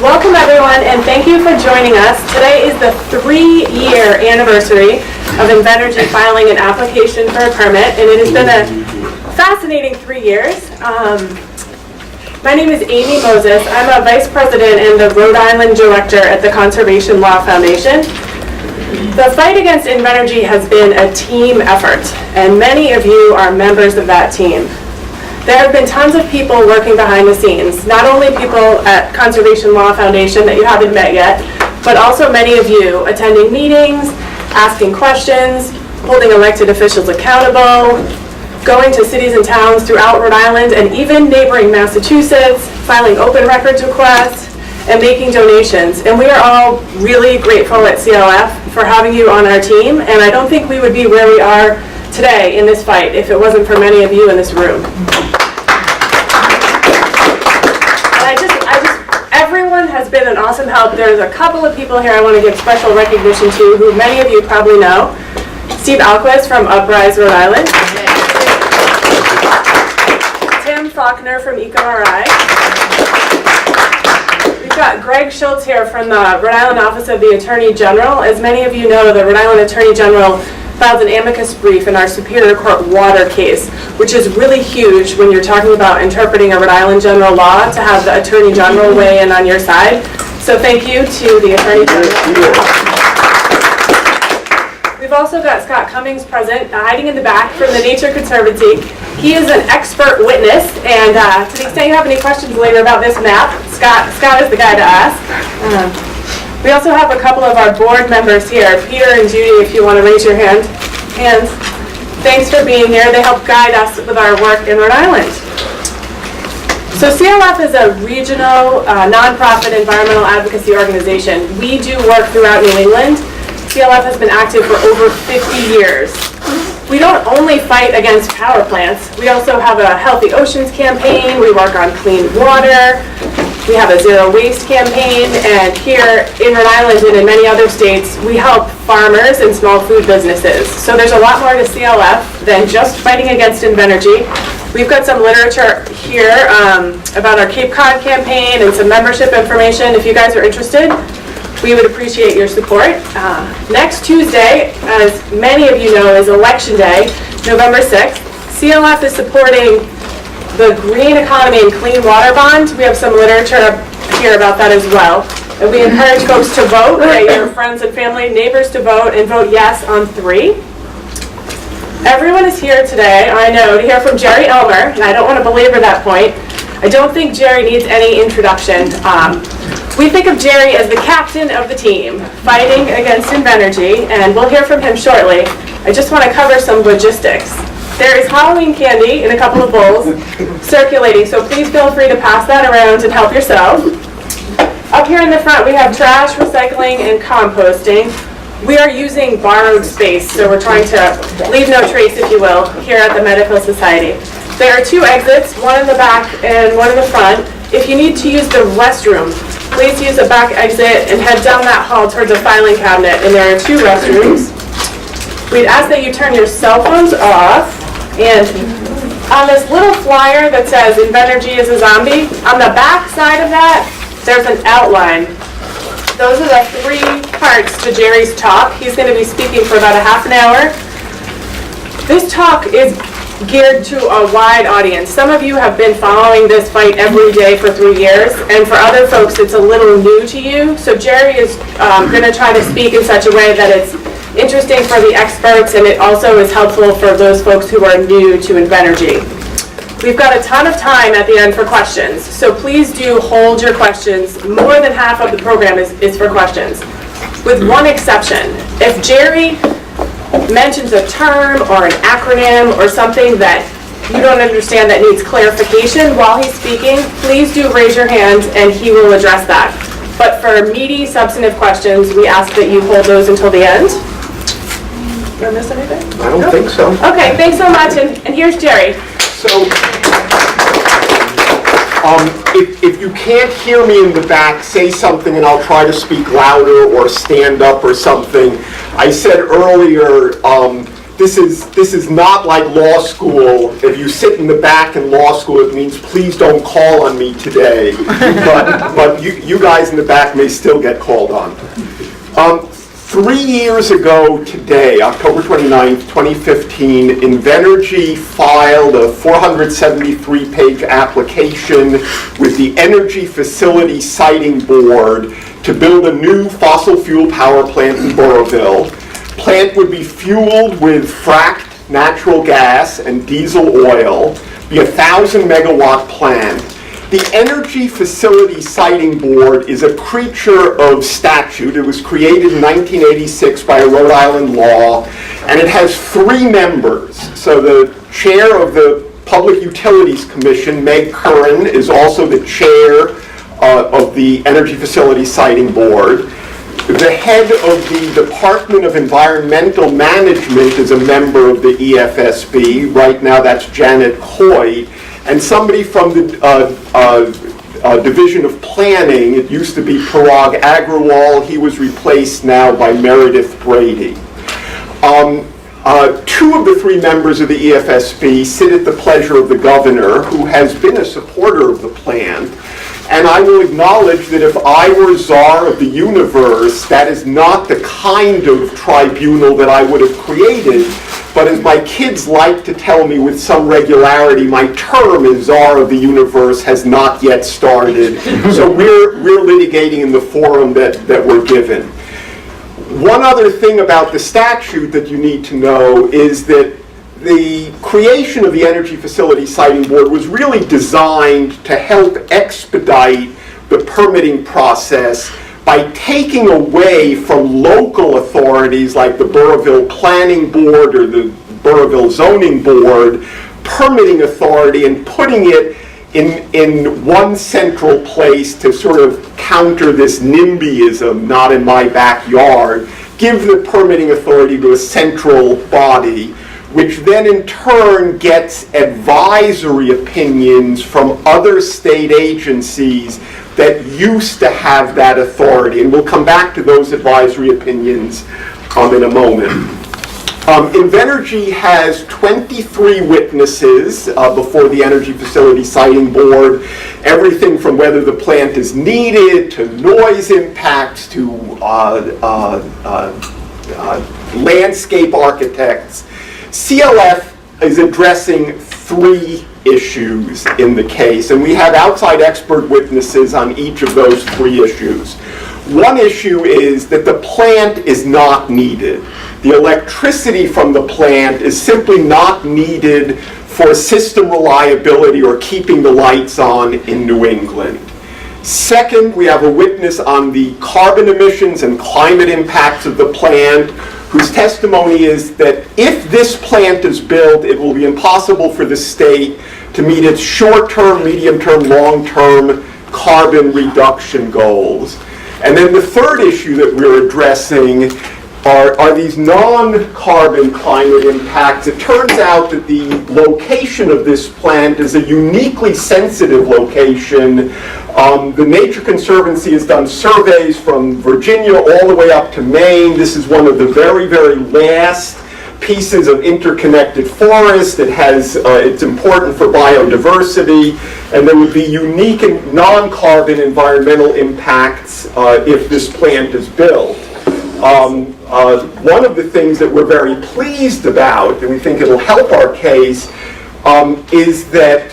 Welcome everyone, and thank you for joining us. Today is the 3-year anniversary of Invenergy filing an application for a permit, and it has been a fascinating 3 years. My name is Amy Moses. I'm a Vice President and the Rhode Island Director at the Conservation Law Foundation. The fight against Invenergy has been a team effort, and many of you are members of that team. There have been tons of people working behind the scenes, not only people at Conservation Law Foundation that you haven't met yet, but also many of you attending meetings, asking questions, holding elected officials accountable, going to cities and towns throughout Rhode Island and even neighboring Massachusetts, filing open records requests, and making donations. And we are all really grateful at CLF for having you on our team, and I don't think we would be where we are today in this fight if it wasn't for many of you in this room. Everyone has been an awesome help. There's a couple of people here I want to give special recognition to who many of you probably know. Steve Alquist from Uprise Rhode Island. Tim Faulkner from RI. We've got Greg Schulz here from the Rhode Island Office of the Attorney General. As many of you know, the Rhode Island Attorney General filed an amicus brief in our Superior Court water case, which is really huge when you're talking about interpreting a Rhode Island general law to have the Attorney General weigh in on your side. So thank you to the Attorney General. We've also got Scott Cummings present, hiding in the back from the Nature Conservancy. He is an expert witness, and to the extent you have any questions later about this map, Scott is the guy to ask. We also have a couple of our board members here, Peter and Judy, if you want to raise your hands. Thanks for being here. They help guide us with our work in Rhode Island. So CLF is a regional nonprofit environmental advocacy organization. We do work throughout New England. CLF has been active for over 50 years. We don't only fight against power plants. We also have a Healthy Oceans campaign. We work on clean water. We have a zero waste campaign, and here in Rhode Island and in many other states, we help farmers and small food businesses. So there's a lot more to CLF than just fighting against Invenergy. We've got some literature here about our Cape Cod campaign and some membership information. If you guys are interested, we would appreciate your support. Next Tuesday, as many of you know, is Election Day, November 6th. CLF is supporting the Green Economy and Clean Water Bond. We have some literature here about that as well. And we encourage folks to vote, get your friends and family, neighbors to vote, and vote yes on 3. Everyone is here today, I know, to hear from Jerry Elmer, and I don't want to belabor that point. I don't think Jerry needs any introduction. We think of Jerry as the captain of the team, fighting against Invenergy, and we'll hear from him shortly. I just want to cover some logistics. There is Halloween candy in a couple of bowls circulating, so please feel free to pass that around and help yourself. Up here in the front, we have trash, recycling, and composting. We are using borrowed space, so we're trying to leave no trace, if you will, here at the Medical Society. There are 2 exits, one in the back and one in the front. If you need to use the restroom, please use the back exit and head down that hall towards the filing cabinet, and there are 2 restrooms. We'd ask that you turn your cell phones off. And on this little flyer that says Invenergy is a zombie, on the back side of that, there's an outline. Those are the 3 parts to Jerry's talk. He's going to be speaking for about a half an hour. This talk is geared to a wide audience. Some of you have been following this fight every day for 3 years, and for other folks it's a little new to you. So Jerry is going to try to speak in such a way that it's interesting for the experts, and it also is helpful for those folks who are new to Invenergy. We've got a ton of time at the end for questions, so please do hold your questions. More than half of the program is for questions, with one exception. If Jerry mentions a term or an acronym or something that you don't understand that needs clarification while he's speaking, please do raise your hand and he will address that. But for meaty, substantive questions, we ask that you hold those until the end. Did I miss anything? I don't think so. Okay, thanks so much, and here's Jerry. So, if you can't hear me in the back, say something and I'll try to speak louder or stand up or something. I said earlier, this is not like law school. If you sit in the back in law school, it means please don't call on me today. But you guys in the back may still get called on. 3 years ago today, October 29th, 2015, Invenergy filed a 473-page application with the Energy Facility Siting Board to build a new fossil fuel power plant in Burrillville. Plant would be fueled with fracked natural gas and diesel oil, be a 1,000-megawatt plant. The Energy Facility Siting Board is a creature of statute. It was created in 1986 by a Rhode Island law, and it has 3 members. So the chair of the Public Utilities Commission, Meg Curran, is also the chair of the Energy Facility Siting Board. The head of the Department of Environmental Management is a member of the EFSB. Right now that's Janet Coy. And somebody from the Division of Planning, it used to be Parag Agrawal, he was replaced now by Meredith Brady. 2 of the 3 members of the EFSB sit at the pleasure of the governor, who has been a supporter of the plan. And I will acknowledge that if I were czar of the universe, that is not the kind of tribunal that I would have created. But as my kids like to tell me with some regularity, my term as czar of the universe has not yet started. So we're litigating in the forum that we're given. One other thing about the statute that you need to know is that the creation of the Energy Facility Siting Board was really designed to help expedite the permitting process by taking away from local authorities like the Burrillville Planning Board or the Burrillville Zoning Board permitting authority and putting it in one central place to sort of counter this NIMBYism, not in my backyard, give the permitting authority to a central body, which then in turn gets advisory opinions from other state agencies that used to have that authority. And we'll come back to those advisory opinions in a moment. Invenergy has 23 witnesses before the Energy Facility Siting Board, everything from whether the plant is needed, to noise impacts, to landscape architects. CLF is addressing 3 issues in the case, and we have outside expert witnesses on each of those 3 issues. One issue is that the plant is not needed. The electricity from the plant is simply not needed for system reliability or keeping the lights on in New England. Second, we have a witness on the carbon emissions and climate impacts of the plant, whose testimony is that if this plant is built, it will be impossible for the state to meet its short-term, medium-term, long-term carbon reduction goals. And then the third issue that we're addressing are these non-carbon climate impacts. It turns out that the location of this plant is a uniquely sensitive location. The Nature Conservancy has done surveys from Virginia all the way up to Maine. This is one of the very, very last pieces of interconnected forest. It's important for biodiversity, and there would be unique and non-carbon environmental impacts if this plant is built. One of the things that we're very pleased about, and we think it'll help our case, is that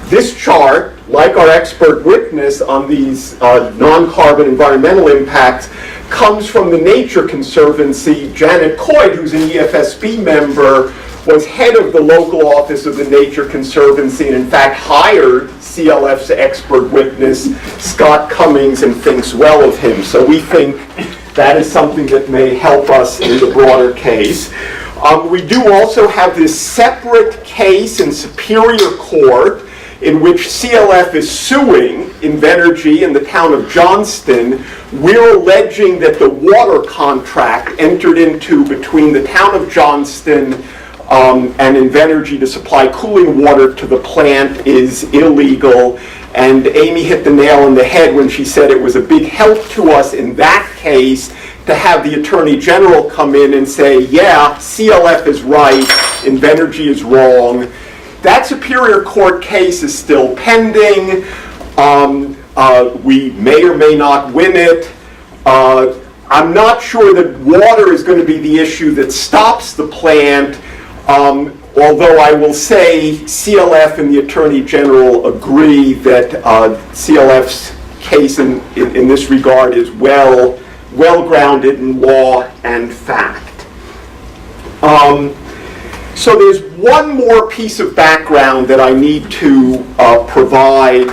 this chart, like our expert witness on these non-carbon environmental impacts, comes from the Nature Conservancy. Janet Coy, who's an EFSB member, was head of the local office of the Nature Conservancy and in fact hired CLF's expert witness, Scott Cummings, and thinks well of him. So we think that is something that may help us in the broader case. We do also have this separate case in Superior Court in which CLF is suing Invenergy in the town of Johnston. We're alleging that the water contract entered into between the town of Johnston and Invenergy to supply cooling water to the plant is illegal. And Amy hit the nail on the head when she said it was a big help to us in that case to have the Attorney General come in and say, yeah, CLF is right, Invenergy is wrong. That Superior Court case is still pending. We may or may not win it. I'm not sure that water is going to be the issue that stops the plant, although I will say CLF and the Attorney General agree that CLF's case in this regard is well grounded in law and fact. So there's one more piece of background that I need to provide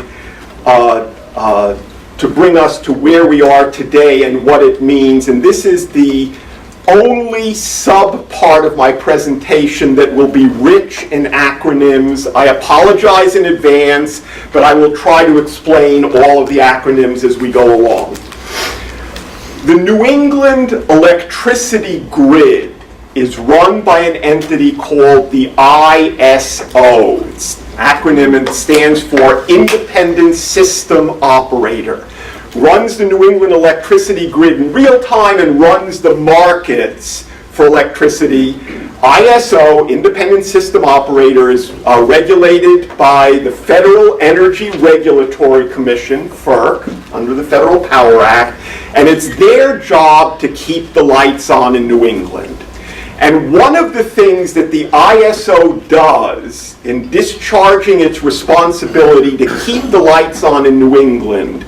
to bring us to where we are today and what it means. And this is the only sub-part of my presentation that will be rich in acronyms. I apologize in advance, but I will try to explain all of the acronyms as we go along. The New England electricity grid is run by an entity called the ISO. It's an acronym and stands for Independent System Operator. Runs the New England electricity grid in real time and runs the markets for electricity. ISO, Independent System Operator, is regulated by the Federal Energy Regulatory Commission, FERC, under the Federal Power Act, and it's their job to keep the lights on in New England. And one of the things that the ISO does in discharging its responsibility to keep the lights on in New England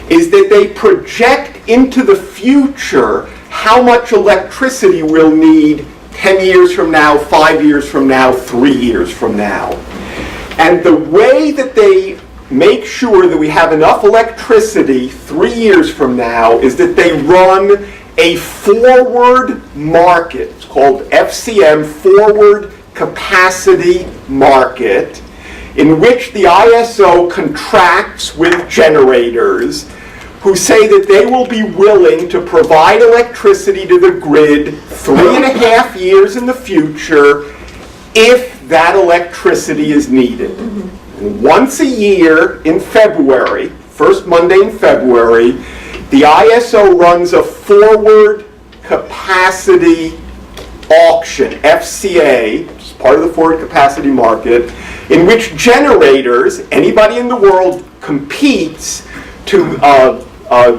is that they project into the future how much electricity we'll need 10 years from now, 5 years from now, 3 years from now. And the way that they make sure that we have enough electricity 3 years from now is that they run a forward market. It's called FCM, Forward Capacity Market, in which the ISO contracts with generators who say that they will be willing to provide electricity to the grid 3.5 years in the future if that electricity is needed. And once a year in February, first Monday in February, the ISO runs a forward capacity auction, FCA, which is part of the forward capacity market, in which generators, anybody in the world, competes to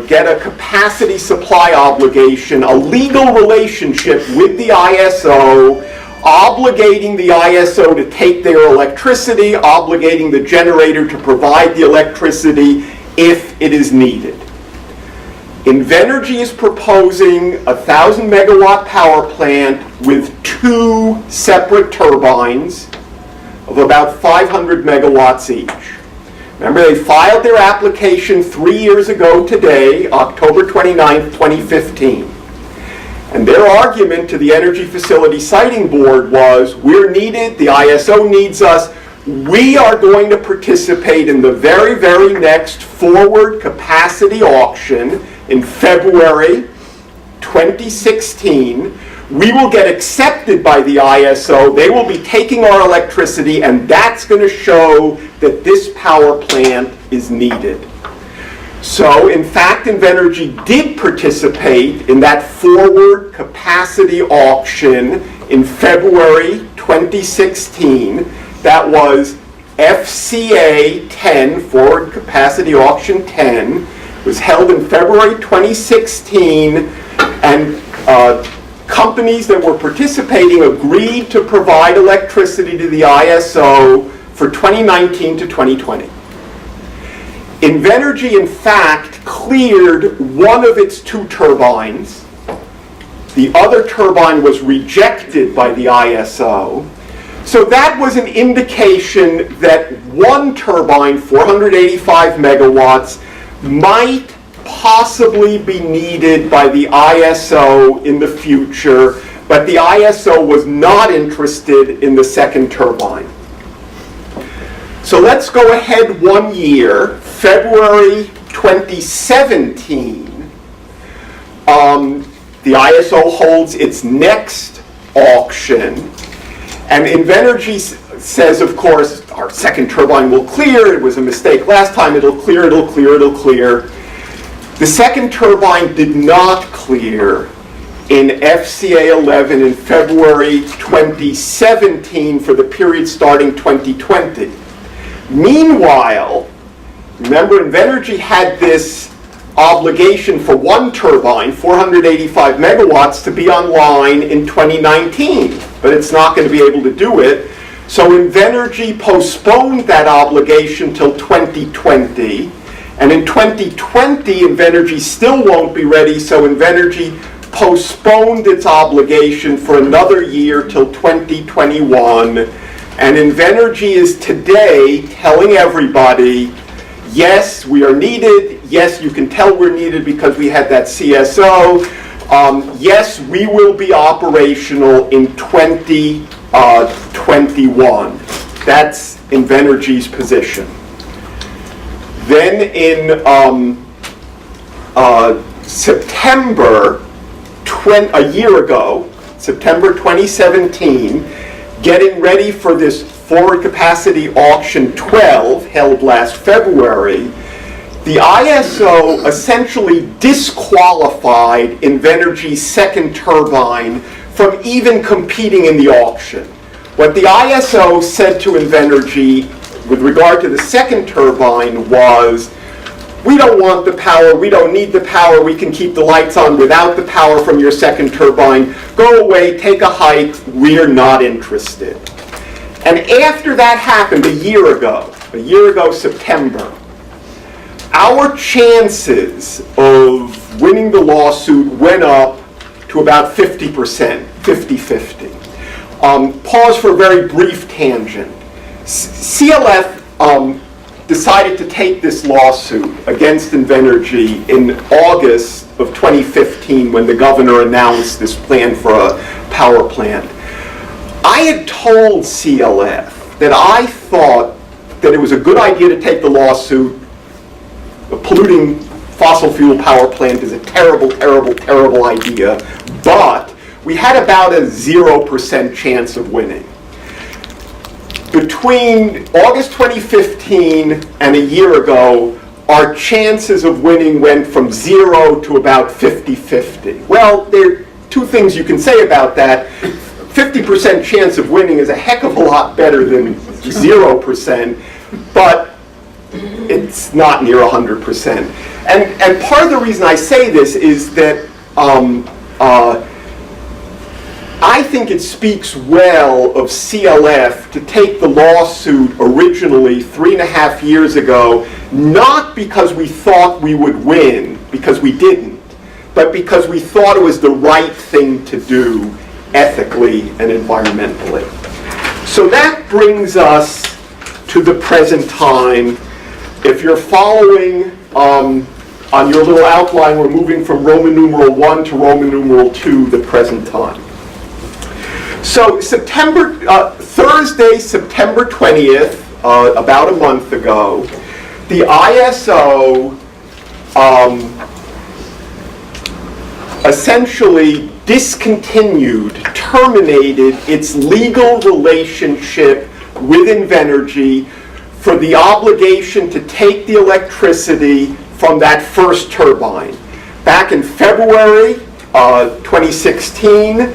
get a capacity supply obligation, a legal relationship with the ISO, obligating the ISO to take their electricity, obligating the generator to provide the electricity if it is needed. Invenergy is proposing a 1,000 megawatt power plant with 2 separate turbines of about 500 megawatts each. Remember, they filed their application 3 years ago today, October 29th, 2015. And their argument to the Energy Facility Siting Board was, we're needed, the ISO needs us, we are going to participate in the very, very next forward capacity auction in February 2016. We will get accepted by the ISO, they will be taking our electricity, and that's going to show that this power plant is needed. So, in fact, Invenergy did participate in that forward capacity auction in February 2016. That was FCA 10, Forward Capacity Auction 10. It was held in February 2016, and companies that were participating agreed to provide electricity to the ISO for 2019 to 2020. Invenergy, in fact, cleared one of its 2 turbines. The other turbine was rejected by the ISO. So that was an indication that one turbine, 485 megawatts, might possibly be needed by the ISO in the future, but the ISO was not interested in the second turbine. So let's go ahead 1 year, February 2017. The ISO holds its next auction, and Invenergy says, of course, our second turbine will clear. It was a mistake last time. It'll clear, it'll clear, it'll clear. The second turbine did not clear in FCA 11 in February 2017 for the period starting 2020. Meanwhile, remember, Invenergy had this obligation for one turbine, 485 megawatts, to be online in 2019, but it's not going to be able to do it. So Invenergy postponed that obligation till 2020, and in 2020, Invenergy still won't be ready, so Invenergy postponed its obligation for another year till 2021, and Invenergy is today telling everybody, yes, we are needed. Yes, you can tell we're needed because we had that CSO. Yes, we will be operational in 2021. That's Invenergy's position. Then in September, a year ago, September 2017, getting ready for this Forward Capacity Auction 12 held last February, the ISO essentially disqualified Invenergy's second turbine from even competing in the auction. What the ISO said to Invenergy with regard to the second turbine was, we don't want the power, we don't need the power, we can keep the lights on without the power from your second turbine. Go away, take a hike, we're not interested. And after that happened a year ago September, our chances of winning the lawsuit went up to about 50%, 50-50. Pause for a very brief tangent. CLF decided to take this lawsuit against Invenergy in August of 2015 when the governor announced this plan for a power plant. I had told CLF that I thought that it was a good idea to take the lawsuit. A polluting fossil fuel power plant is a terrible, terrible, terrible idea, but we had about a 0% chance of winning. Between August 2015 and a year ago, our chances of winning went from 0 to about 50-50. Well, there are two things you can say about that. 50% chance of winning is a heck of a lot better than 0%, but it's not near 100%. And part of the reason I say this is that I think it speaks well of CLF to take the lawsuit originally 3.5 years ago, not because we thought we would win, because we didn't, but because we thought it was the right thing to do ethically and environmentally. So that brings us to the present time. If you're following on your little outline, we're moving from Roman numeral 1 to Roman numeral 2, the present time. So Thursday, September 20th, about a month ago, the ISO essentially terminated its legal relationship with Invenergy for the obligation to take the electricity from that first turbine. Back in February 2016,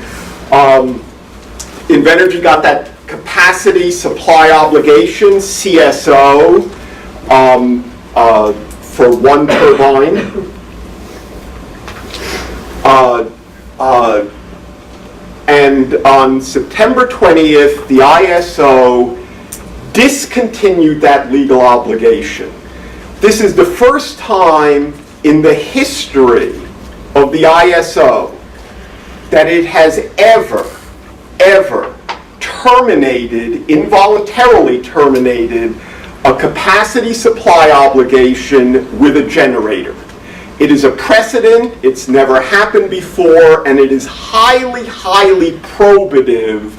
Invenergy got that capacity supply obligation, CSO, for one turbine. And on September 20th, the ISO discontinued that legal obligation. This is the first time in the history of the ISO that it has ever involuntarily terminated a capacity supply obligation with a generator. It is a precedent, it's never happened before, and it is highly, highly probative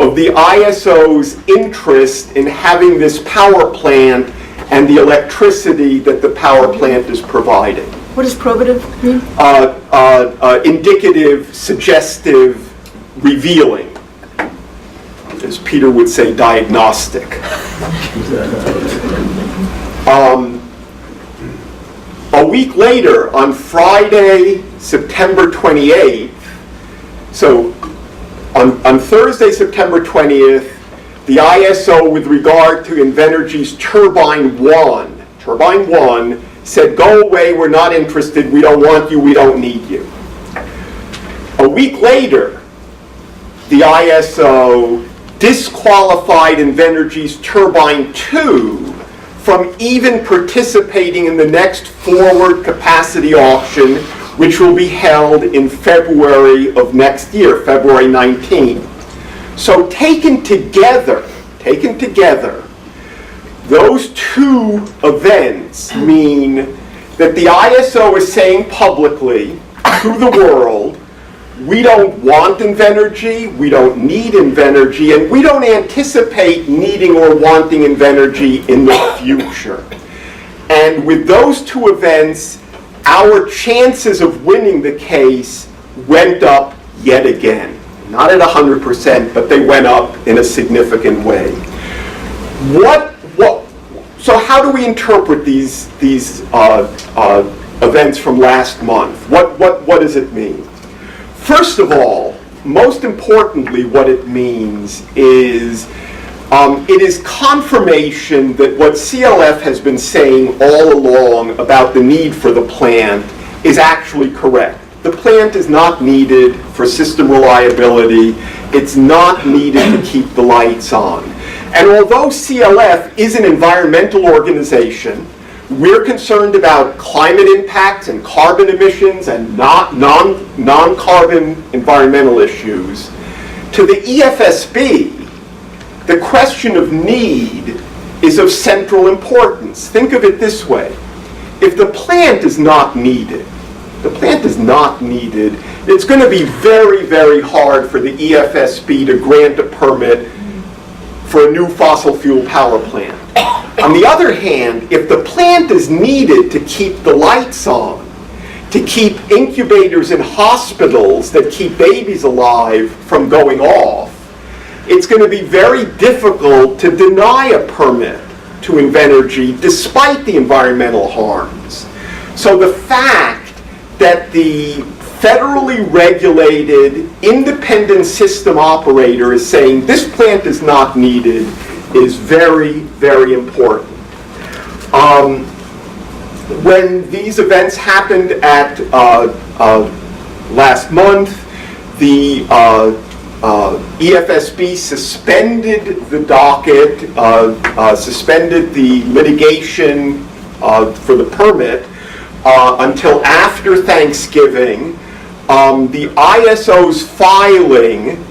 of the ISO's interest in having this power plant and the electricity that the power plant is providing. What does probative mean? Indicative, suggestive, revealing. As Peter would say, diagnostic. A week later, on Friday, September 28th, So on Thursday, September 20th, the ISO, with regard to Invenergy's Turbine 1, said, go away, we're not interested, we don't want you, we don't need you. A week later, the ISO disqualified Invenergy's Turbine 2 from even participating in the next forward capacity auction, which will be held in February of next year, February 19. So taken together, those two events mean that the ISO is saying publicly to the world, we don't want Invenergy, we don't need Invenergy, and we don't anticipate needing or wanting Invenergy in the future. And with those two events, our chances of winning the case went up yet again. Not at 100%, but they went up in a significant way. So how do we interpret these events from last month? What does it mean? First of all, most importantly, what it means is it is confirmation that what CLF has been saying all along about the need for the plant is actually correct. The plant is not needed for system reliability. It's not needed to keep the lights on. And although CLF is an environmental organization, we're concerned about climate impacts and carbon emissions and non-carbon environmental issues. To the EFSB, the question of need is of central importance. Think of it this way. If the plant is not needed, it's going to be very, very hard for the EFSB to grant a permit for a new fossil fuel power plant. On the other hand, if the plant is needed to keep the lights on, to keep incubators in hospitals that keep babies alive from going off, it's going to be very difficult to deny a permit to Invenergy despite the environmental harms. So the fact that the federally regulated independent system operator is saying this plant is not needed is very, very important. When these events happened at last month, the EFSB suspended the docket, suspended the litigation for the permit until after Thanksgiving. The ISO's filing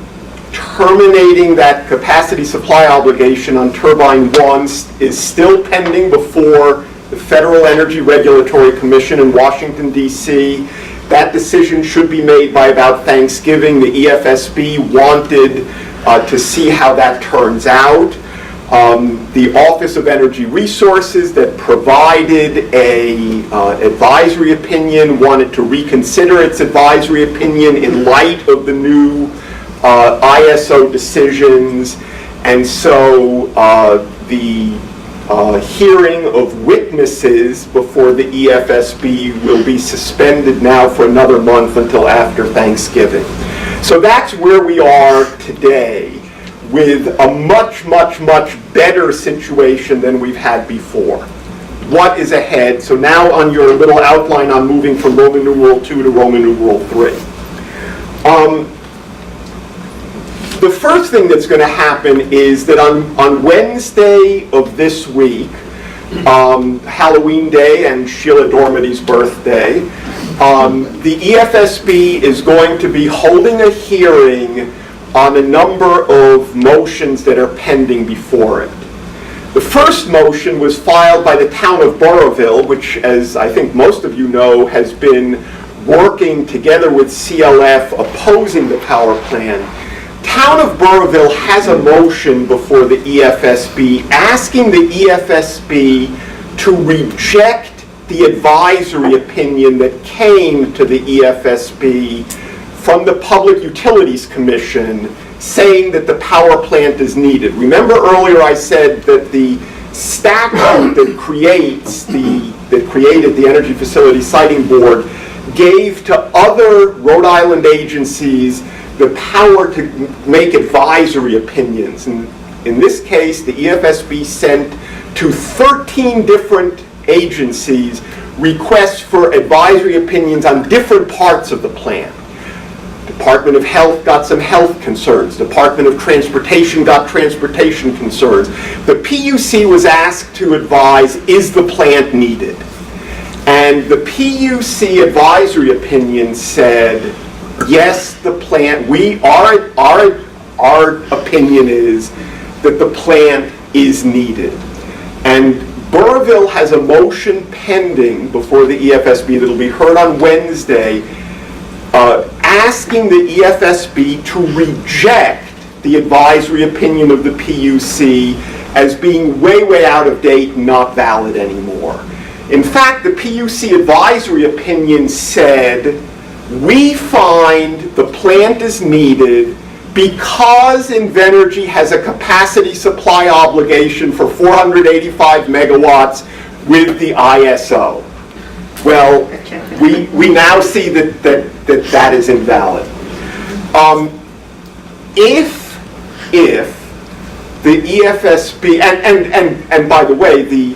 terminating that capacity supply obligation on Turbine 1 is still pending before the Federal Energy Regulatory Commission in Washington, D.C. That decision should be made by about Thanksgiving. The EFSB wanted to see how that turns out. The Office of Energy Resources that provided an advisory opinion wanted to reconsider its advisory opinion in light of the new ISO decisions, and so the hearing of witnesses before the EFSB will be suspended now for another month until after Thanksgiving. So that's where we are today, with a much, much, much better situation than we've had before. What is ahead? So now on your little outline, I'm moving from Roman numeral 2 to Roman numeral 3. The first thing that's going to happen is that on Wednesday of this week, Halloween Day and Sheila Dormity's birthday, the EFSB is going to be holding a hearing on a number of motions that are pending before it. The first motion was filed by the town of Burrillville, which, as I think most of you know, has been working together with CLF opposing the power plant. Town of Burrillville has a motion before the EFSB asking the EFSB to reject the advisory opinion that came to the EFSB from the Public Utilities Commission saying that the power plant is needed. Remember earlier I said that the statute that created the Energy Facility Siting Board gave to other Rhode Island agencies the power to make advisory opinions. And in this case, the EFSB sent to 13 different agencies requests for advisory opinions on different parts of the plan. Department of Health got some health concerns. Department of Transportation got transportation concerns. The PUC was asked to advise, is the plant needed? And the PUC advisory opinion said, yes, the plant, our opinion is that the plant is needed. And Burrillville has a motion pending before the EFSB that will be heard on Wednesday, asking the EFSB to reject the advisory opinion of the PUC as being way, way out of date and not valid anymore. In fact, the PUC advisory opinion said, we find the plant is needed because Invenergy has a capacity supply obligation for 485 megawatts with the ISO. Well, we now see that is invalid. If the EFSB, and by the way, the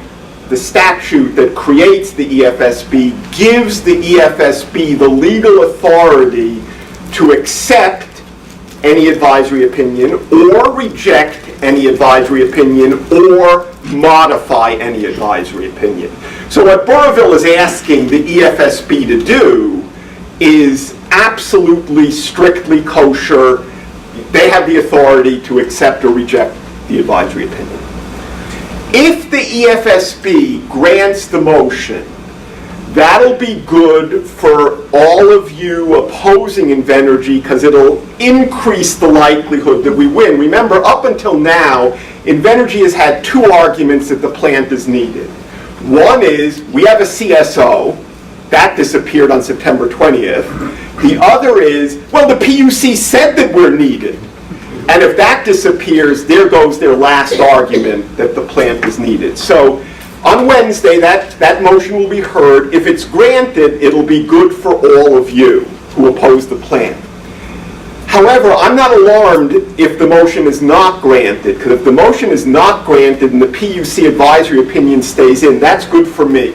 statute that creates the EFSB gives the EFSB the legal authority to accept any advisory opinion or reject any advisory opinion or modify any advisory opinion. So what Burrillville is asking the EFSB to do is absolutely strictly kosher. They have the authority to accept or reject the advisory opinion. If the EFSB grants the motion, that'll be good for all of you opposing Invenergy because it'll increase the likelihood that we win. Remember, up until now, Invenergy has had two arguments that the plant is needed. One is, we have a CSO. That disappeared on September 20th. The other is, well, the PUC said that we're needed. And if that disappears, there goes their last argument that the plant is needed. So on Wednesday, that motion will be heard. If it's granted, it'll be good for all of you who oppose the plan. However, I'm not alarmed if the motion is not granted, because if the motion is not granted and the PUC advisory opinion stays in, that's good for me.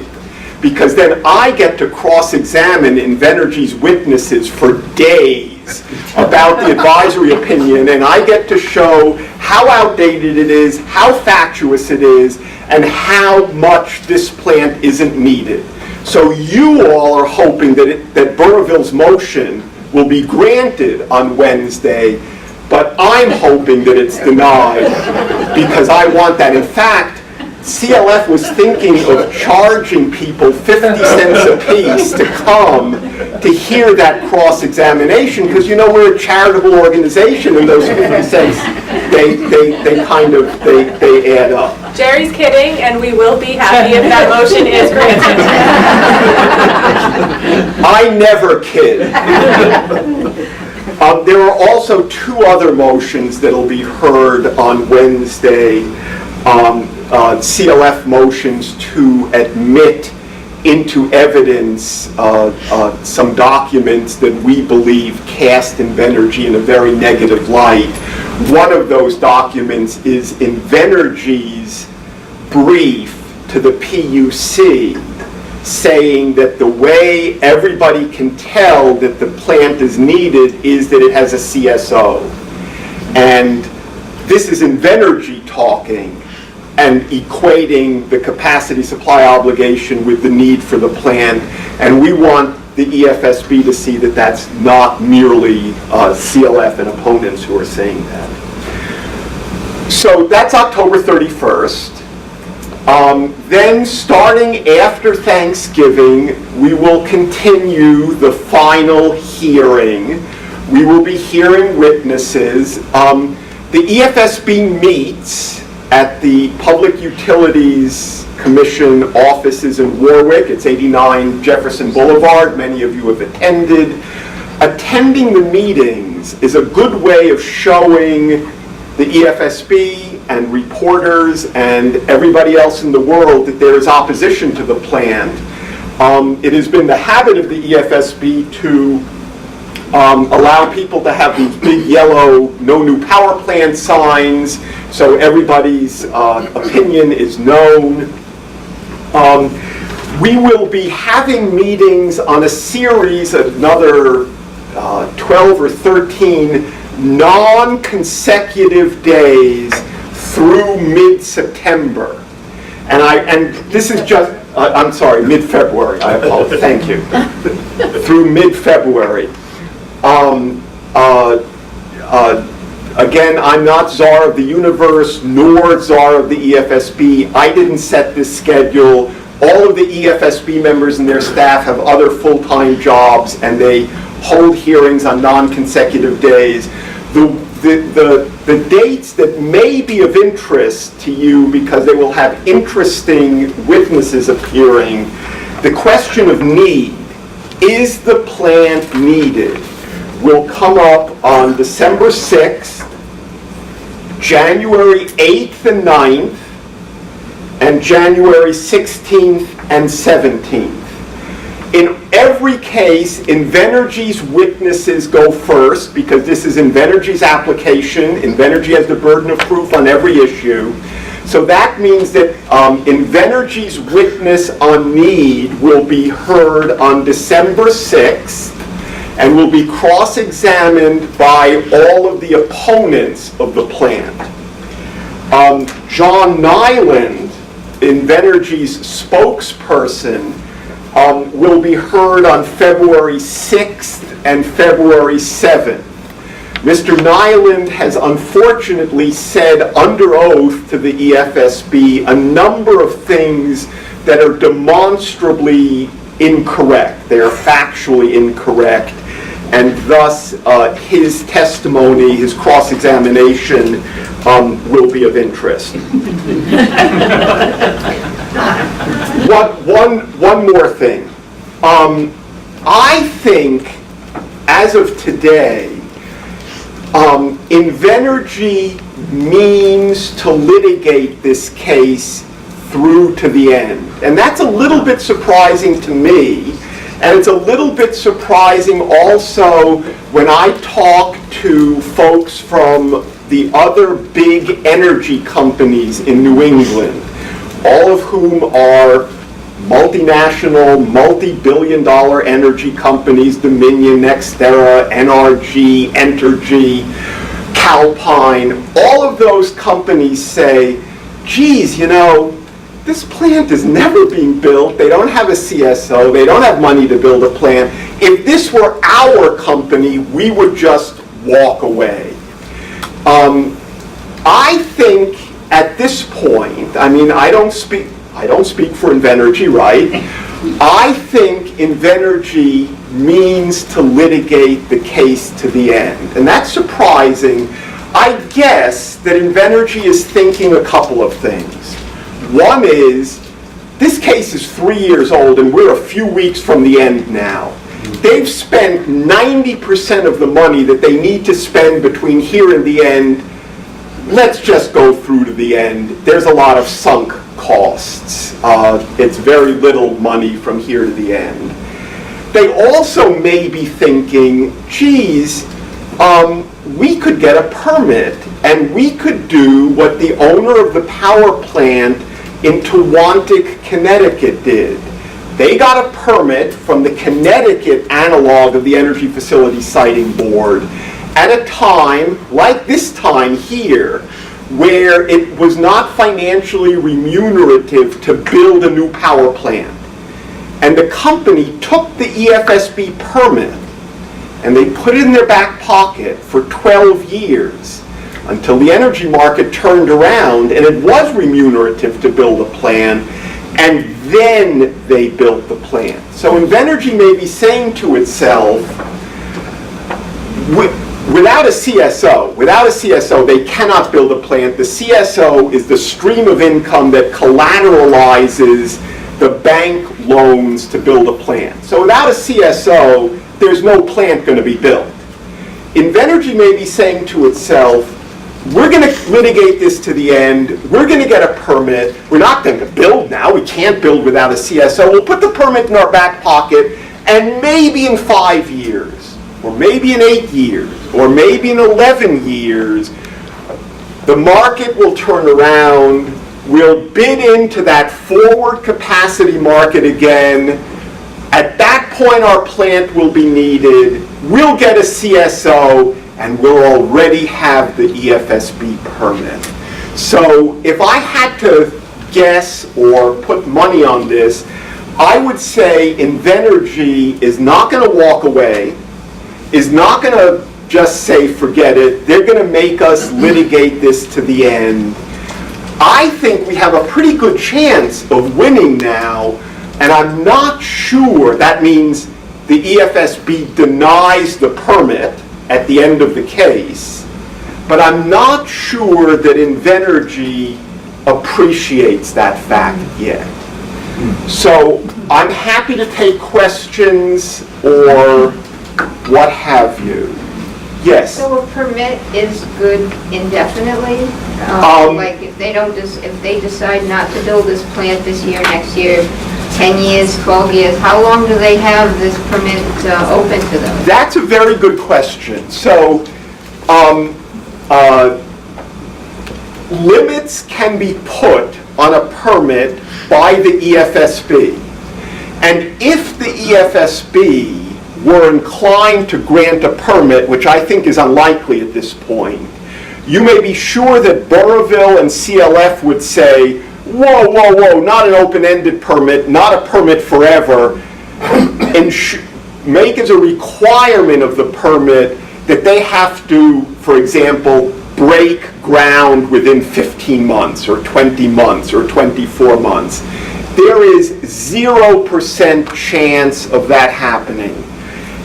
Because then I get to cross-examine Invenergy's witnesses for days about the advisory opinion, and I get to show how outdated it is, how fatuous it is, and how much this plant isn't needed. So you all are hoping that Burrillville's motion will be granted on Wednesday, but I'm hoping that it's denied because I want that. In fact, CLF was thinking of charging people 50 cents a piece to come to hear that cross-examination because, you know, we're a charitable organization and those 50 cents, they add up. Jerry's kidding, and we will be happy if that motion is granted. I never kid. There are also two other motions that will be heard on Wednesday. CLF motions to admit into evidence some documents that we believe cast Invenergy in a very negative light. One of those documents is Invenergy's brief to the PUC saying that the way everybody can tell that the plant is needed is that it has a CSO. And this is Invenergy talking and equating the capacity supply obligation with the need for the plant. And we want the EFSB to see that that's not merely CLF and opponents who are saying that. So that's October 31st. Then starting after Thanksgiving, we will continue the final hearing. We will be hearing witnesses. The EFSB meets at the Public Utilities Commission offices in Warwick. It's 89 Jefferson Boulevard. Many of you have attended. Attending the meetings is a good way of showing the EFSB and reporters and everybody else in the world that there is opposition to the plant. It has been the habit of the EFSB to allow people to have these big yellow no new power plant signs so everybody's opinion is known. We will be having meetings on a series of another 12 or 13 non-consecutive days through mid-September. And this is just, I'm sorry, mid-February, I apologize, thank you. Through mid-February. Again, I'm not czar of the universe, nor czar of the EFSB. I didn't set this schedule. All of the EFSB members and their staff have other full-time jobs, and they hold hearings on non-consecutive days. The dates that may be of interest to you, because they will have interesting witnesses appearing, the question of need, is the plant needed, will come up on December 6th, January 8th and 9th, and January 16th and 17th. In every case, Invenergy's witnesses go first, because this is Invenergy's application. Invenergy has the burden of proof on every issue. So that means that Invenergy's witness on need will be heard on December 6th and will be cross-examined by all of the opponents of the plant. John Nyland, Invenergy's spokesperson, will be heard on February 6th and February 7th. Mr. Nyland has unfortunately said under oath to the EFSB a number of things that are demonstrably incorrect. They are factually incorrect, and thus his testimony, his cross-examination, will be of interest. One more thing. I think, as of today, Invenergy means to litigate this case through to the end. And that's a little bit surprising to me, and it's a little bit surprising also when I talk to folks from the other big energy companies in New England, all of whom are multinational, multi-billion-dollar energy companies: Dominion, NextEra, NRG, Entergy, Calpine. All of those companies say, geez, you know, this plant is never being built. They don't have a CSO. They don't have money to build a plant. If this were our company, we would just walk away. I think at this point, I mean, I don't speak for Invenergy, right? I think Invenergy means to litigate the case to the end. And that's surprising. I guess that Invenergy is thinking a couple of things. One is, this case is 3 years old and we're a few weeks from the end now. They've spent 90% of the money that they need to spend between here and the end. Let's just go through to the end. There's a lot of sunk costs. It's very little money from here to the end. They also may be thinking, geez, we could get a permit and we could do what the owner of the power plant in Tewantic, Connecticut did. They got a permit from the Connecticut analog of the Energy Facility Siting Board at a time, like this time here, where it was not financially remunerative to build a new power plant. And the company took the EFSB permit and they put it in their back pocket for 12 years until the energy market turned around and it was remunerative to build a plant, and then they built the plant. So Invenergy may be saying to itself, without a CSO, they cannot build a plant. The CSO is the stream of income that collateralizes the bank loans to build a plant. So without a CSO, there's no plant going to be built. Invenergy may be saying to itself, we're going to litigate this to the end. We're going to get a permit. We're not going to build now. We can't build without a CSO. We'll put the permit in our back pocket, and maybe in 5 years, or maybe in 8 years, or maybe in 11 years, the market will turn around, we'll bid into that forward capacity market again. At that point, our plant will be needed, we'll get a CSO, and we'll already have the EFSB permit. So if I had to guess or put money on this, I would say Invenergy is not going to walk away, is not going to just say forget it. They're going to make us litigate this to the end. I think we have a pretty good chance of winning now, and I'm not sure that means the EFSB denies the permit at the end of the case, but I'm not sure that Invenergy appreciates that fact yet. So I'm happy to take questions or what have you. Yes? So a permit is good indefinitely? Like if they don't, if they decide not to build this plant this year, next year, 10 years, 12 years, how long do they have this permit open to them? That's a very good question. So limits can be put on a permit by the EFSB. And if the EFSB were inclined to grant a permit, which I think is unlikely at this point, you may be sure that Burrillville and CLF would say, whoa, whoa, whoa, not an open-ended permit, not a permit forever, and make as a requirement of the permit that they have to, for example, break ground within 15 months or 20 months or 24 months. There is 0% chance of that happening.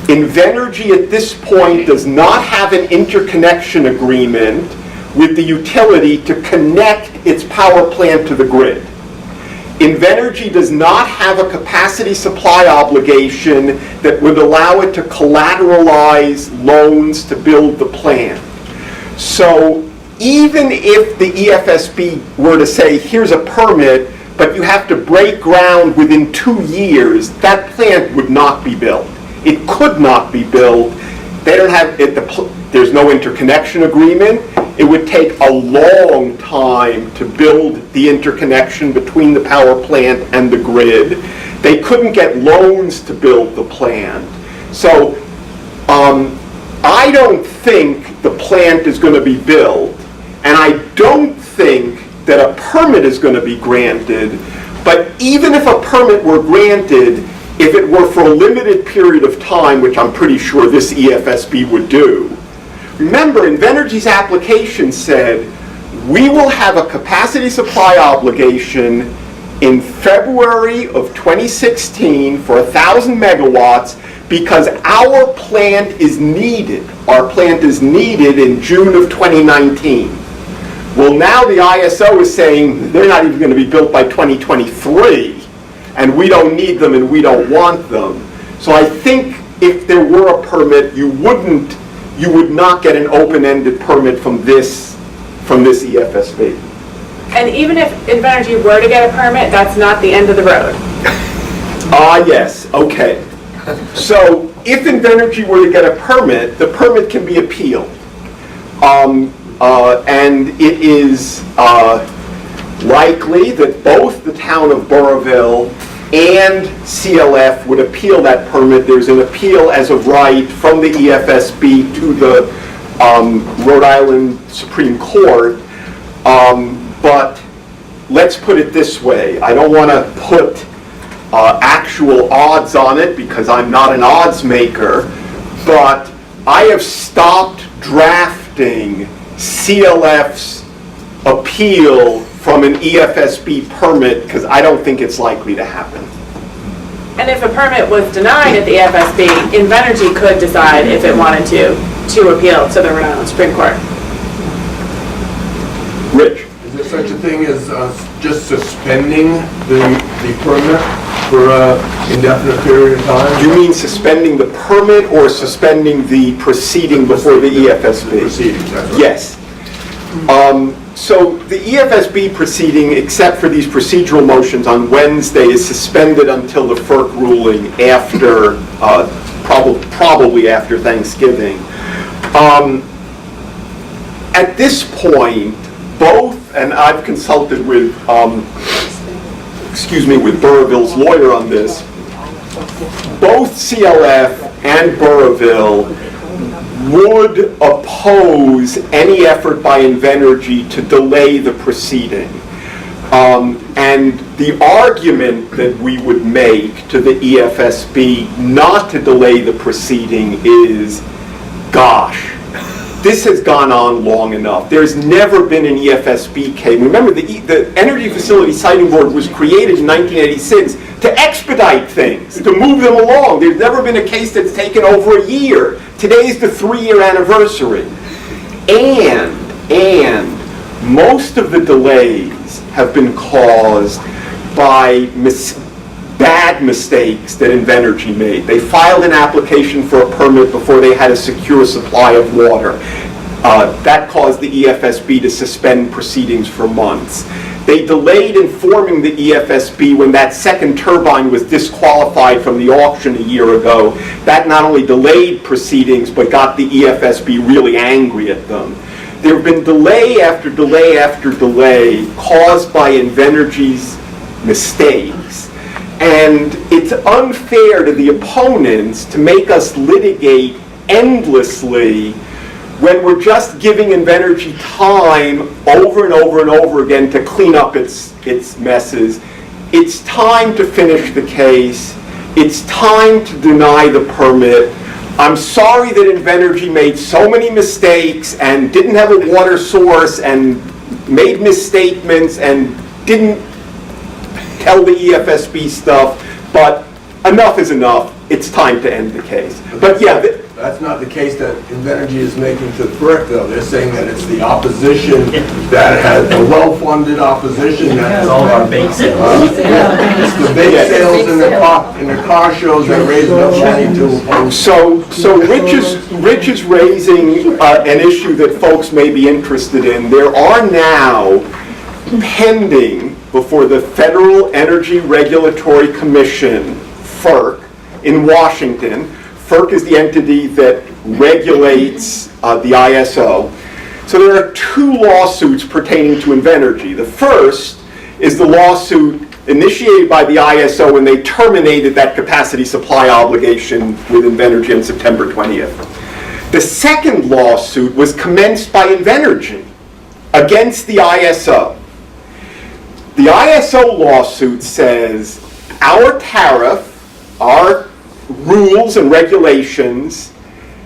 Invenergy at this point does not have an interconnection agreement with the utility to connect its power plant to the grid. Invenergy does not have a capacity supply obligation that would allow it to collateralize loans to build the plant. So even if the EFSB were to say, here's a permit, but you have to break ground within 2 years, that plant would not be built. It could not be built. They don't have it. There's no interconnection agreement. It would take a long time to build the interconnection between the power plant and the grid. They couldn't get loans to build the plant. So I don't think the plant is going to be built, and I don't think that a permit is going to be granted. But even if a permit were granted, if it were for a limited period of time, which I'm pretty sure this EFSB would do, remember, Invenergy's application said, we will have a capacity supply obligation in February of 2016 for 1,000 megawatts because our plant is needed. Our plant is needed in June of 2019. Well, now the ISO is saying they're not even going to be built by 2023, and we don't need them and we don't want them. So I think if there were a permit, you would not get an open-ended permit from this EFSB. And even if Invenergy were to get a permit, that's not the end of the road. Yes, okay. So if Invenergy were to get a permit, the permit can be appealed. And it is likely that both the town of Burrillville and CLF would appeal that permit. There's an appeal as of right from the EFSB to the Rhode Island Supreme Court. But let's put it this way. I don't want to put actual odds on it because I'm not an odds maker, but I have stopped drafting CLF's appeal from an EFSB permit because I don't think it's likely to happen. And if a permit was denied at the EFSB, Invenergy could decide if it wanted to appeal to the Rhode Island Supreme Court. Rich? Is there such a thing as just suspending the permit for an indefinite period of time? Do you mean suspending the permit or suspending the proceeding before the EFSB? Proceedings, that's right. Yes. So the EFSB proceeding, except for these procedural motions on Wednesday, is suspended until the FERC ruling after, probably after Thanksgiving. At this point, both, and I've consulted with, with Burrillville's lawyer on this, both CLF and Burrillville would oppose any effort by Invenergy to delay the proceeding. And the argument that we would make to the EFSB not to delay the proceeding is, gosh, this has gone on long enough. There's never been an EFSB case. Remember, the Energy Facility Siting Board was created in 1986 to expedite things, to move them along. There's never been a case that's taken over a year. Today's the 3-year anniversary. And most of the delays have been caused by bad mistakes that Invenergy made. They filed an application for a permit before they had a secure supply of water. That caused the EFSB to suspend proceedings for months. They delayed informing the EFSB when that second turbine was disqualified from the auction a year ago. That not only delayed proceedings, but got the EFSB really angry at them. There have been delay after delay after delay caused by Invenergy's mistakes. And it's unfair to the opponents to make us litigate endlessly when we're just giving Invenergy time over and over and over again to clean up its messes. It's time to finish the case. It's time to deny the permit. I'm sorry that Invenergy made so many mistakes and didn't have a water source and made misstatements and didn't tell the EFSB stuff, but enough is enough. It's time to end the case. But yeah, that's not the case that Invenergy is making to FERC, though. They're saying that it's the opposition that has a well-funded opposition. That's all our bake sales. It's the bake sales in the car shows that raise enough money to oppose. So Rich is raising an issue that folks may be interested in. There are now pending before the Federal Energy Regulatory Commission, FERC, in Washington. FERC is the entity that regulates the ISO. So there are 2 lawsuits pertaining to Invenergy. The first is the lawsuit initiated by the ISO when they terminated that capacity supply obligation with Invenergy on September 20th. The second lawsuit was commenced by Invenergy against the ISO. The ISO lawsuit says our tariff, our rules and regulations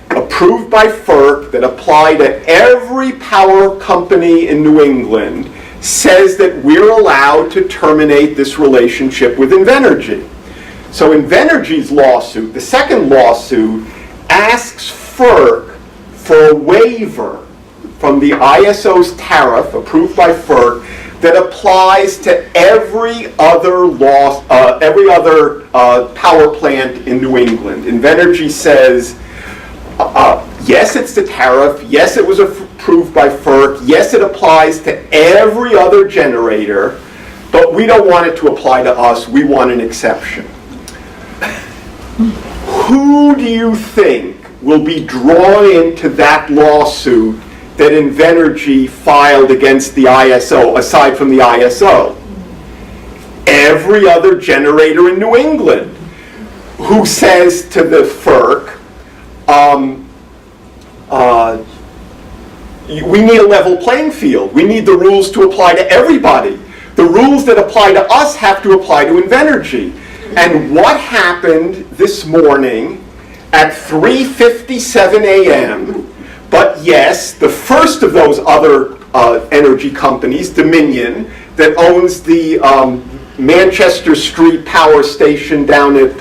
approved by FERC that apply to every power company in New England says that we're allowed to terminate this relationship with Invenergy. So Invenergy's lawsuit, the second lawsuit, asks FERC for a waiver from the ISO's tariff approved by FERC that applies to every other power plant in New England. Invenergy says, yes, it's the tariff. Yes, it was approved by FERC. Yes, it applies to every other generator, but we don't want it to apply to us. We want an exception. Who do you think will be drawn into that lawsuit that Invenergy filed against the ISO, aside from the ISO? Every other generator in New England, who says to the FERC, we need a level playing field. We need the rules to apply to everybody. The rules that apply to us have to apply to Invenergy. And what happened this morning at 3:57 a.m., but yes, the first of those other energy companies, Dominion, that owns the Manchester Street power station down at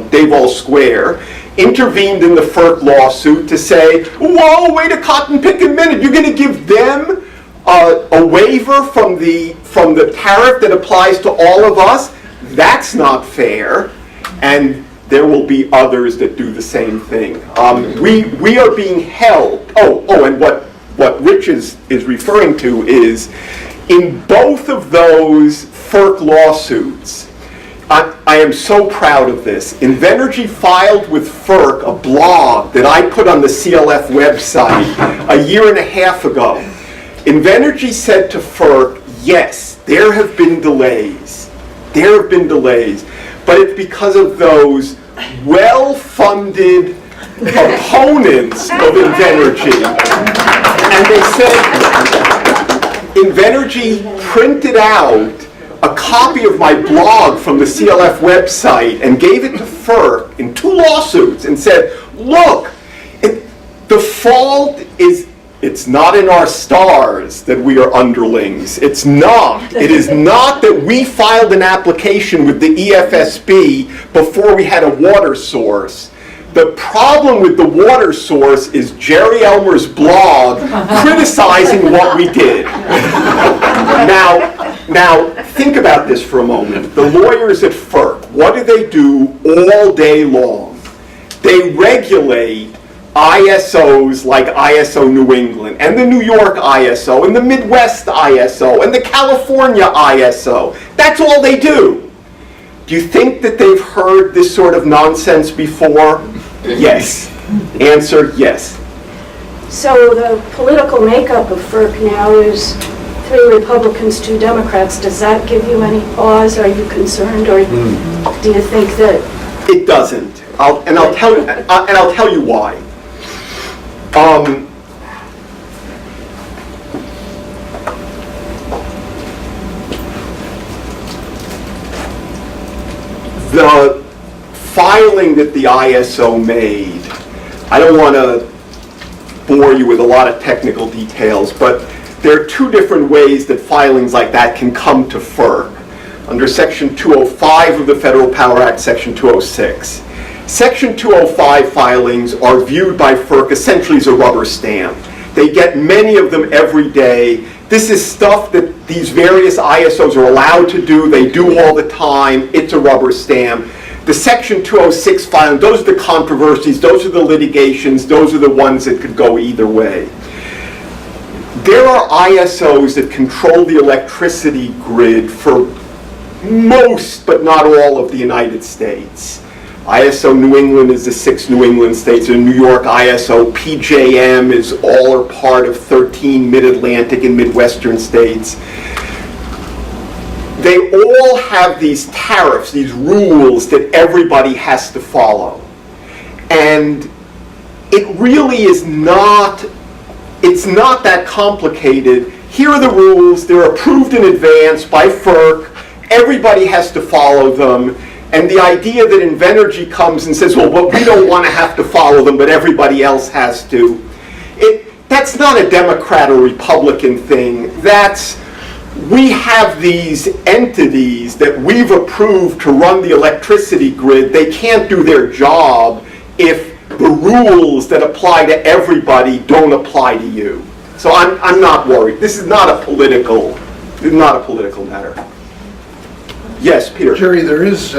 Davol Square, intervened in the FERC lawsuit to say, whoa, wait a cotton picking minute, you're going to give them a waiver from the tariff that applies to all of us? That's not fair. And there will be others that do the same thing. We are being held. And what what Rich is referring to is, in both of those FERC lawsuits, I am so proud of this. Invenergy filed with FERC a blog that I put on the CLF website a year and a half ago. Invenergy said to FERC, yes, there have been delays. There have been delays. But it's because of those well-funded opponents of Invenergy. And they said, Invenergy printed out a copy of my blog from the CLF website and gave it to FERC in 2 lawsuits and said, look, the fault is, it's not in our stars that we are underlings. It's not. It is not that we filed an application with the EFSB before we had a water source. The problem with the water source is Jerry Elmer's blog criticizing what we did. Now, think about this for a moment. The lawyers at FERC, what do all day long? They regulate ISOs like ISO New England, and the New York ISO, and the Midwest ISO, and the California ISO. That's all they do. Do you think that they've heard this sort of nonsense before? Yes. Answer, yes. So the political makeup of FERC now is 3 Republicans, 2 Democrats. Does that give you any pause? Are you concerned, or do you think that it doesn't? I'll tell you why. The filing that the ISO made, I don't want to bore you with a lot of technical details, but there are 2 different ways that filings like that can come to FERC. Under Section 205 of the Federal Power Act, Section 206. Section 205 filings are viewed by FERC essentially as a rubber stamp. They get many of them every day. This is stuff that these various ISOs are allowed to do. They do all the time. It's a rubber stamp. The Section 206 filing, those are the controversies, those are the litigations, those are the ones that could go either way. There are ISOs that control the electricity grid for most, but not all, of the United States. ISO New England is the 6 New England states. The New York ISO, PJM is all or part of 13 mid-Atlantic and Midwestern states. They all have these tariffs, these rules that everybody has to follow. And it really is not, it's not that complicated. Here are the rules, they're approved in advance by FERC, everybody has to follow them. And the idea that Invenergy comes and says, well, we don't want to have to follow them, but everybody else has to. That's not a Democrat or Republican thing. We have these entities that we've approved to run the electricity grid. They can't do their job if the rules that apply to everybody don't apply to you. So I'm not worried. This is not a political matter. Yes, Peter. Jerry, there is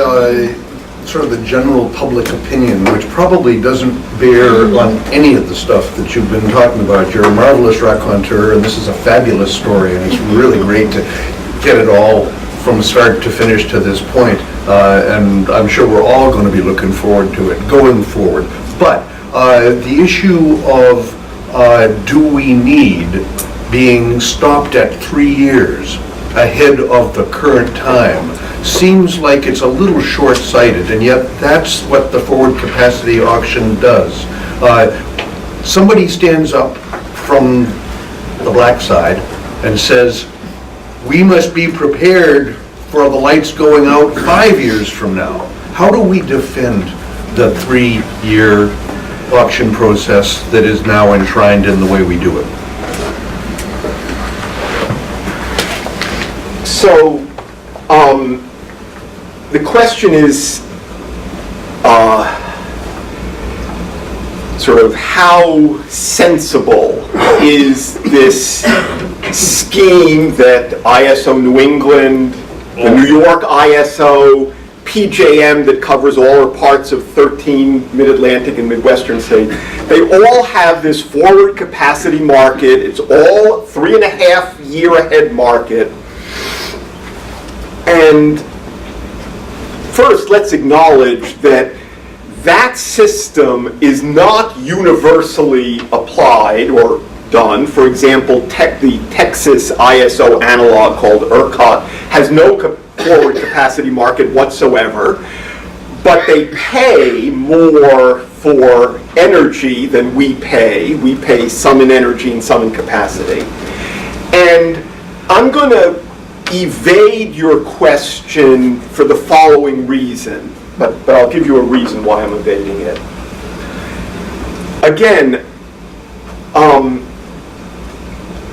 sort of the general public opinion, which probably doesn't bear on any of the stuff that you've been talking about. You're a marvelous raconteur, and this is a fabulous story, and it's really great to get it all from start to finish to this point. And I'm sure we're all going to be looking forward to it going forward. But the issue of do we need being stopped at 3 years ahead of the current time seems like it's a little short-sighted, and yet that's what the forward capacity auction does. Somebody stands up from the black side and says, we must be prepared for the lights going out 5 years from now. How do we defend the 3-year auction process that is now enshrined in the way we do it? So, the question is sort of how sensible is this scheme that ISO New England, the New York ISO, PJM that covers all or parts of 13 mid-Atlantic and Midwestern states, they all have this forward capacity market. It's all 3.5 year ahead market. And first, let's acknowledge that that system is not universally applied or done. For example, the Texas ISO analog called ERCOT has no forward capacity market whatsoever, but they pay more for energy than we pay. We pay some in energy and some in capacity. And I'm going to evade your question for the following reason, but I'll give you a reason why I'm evading it. Again,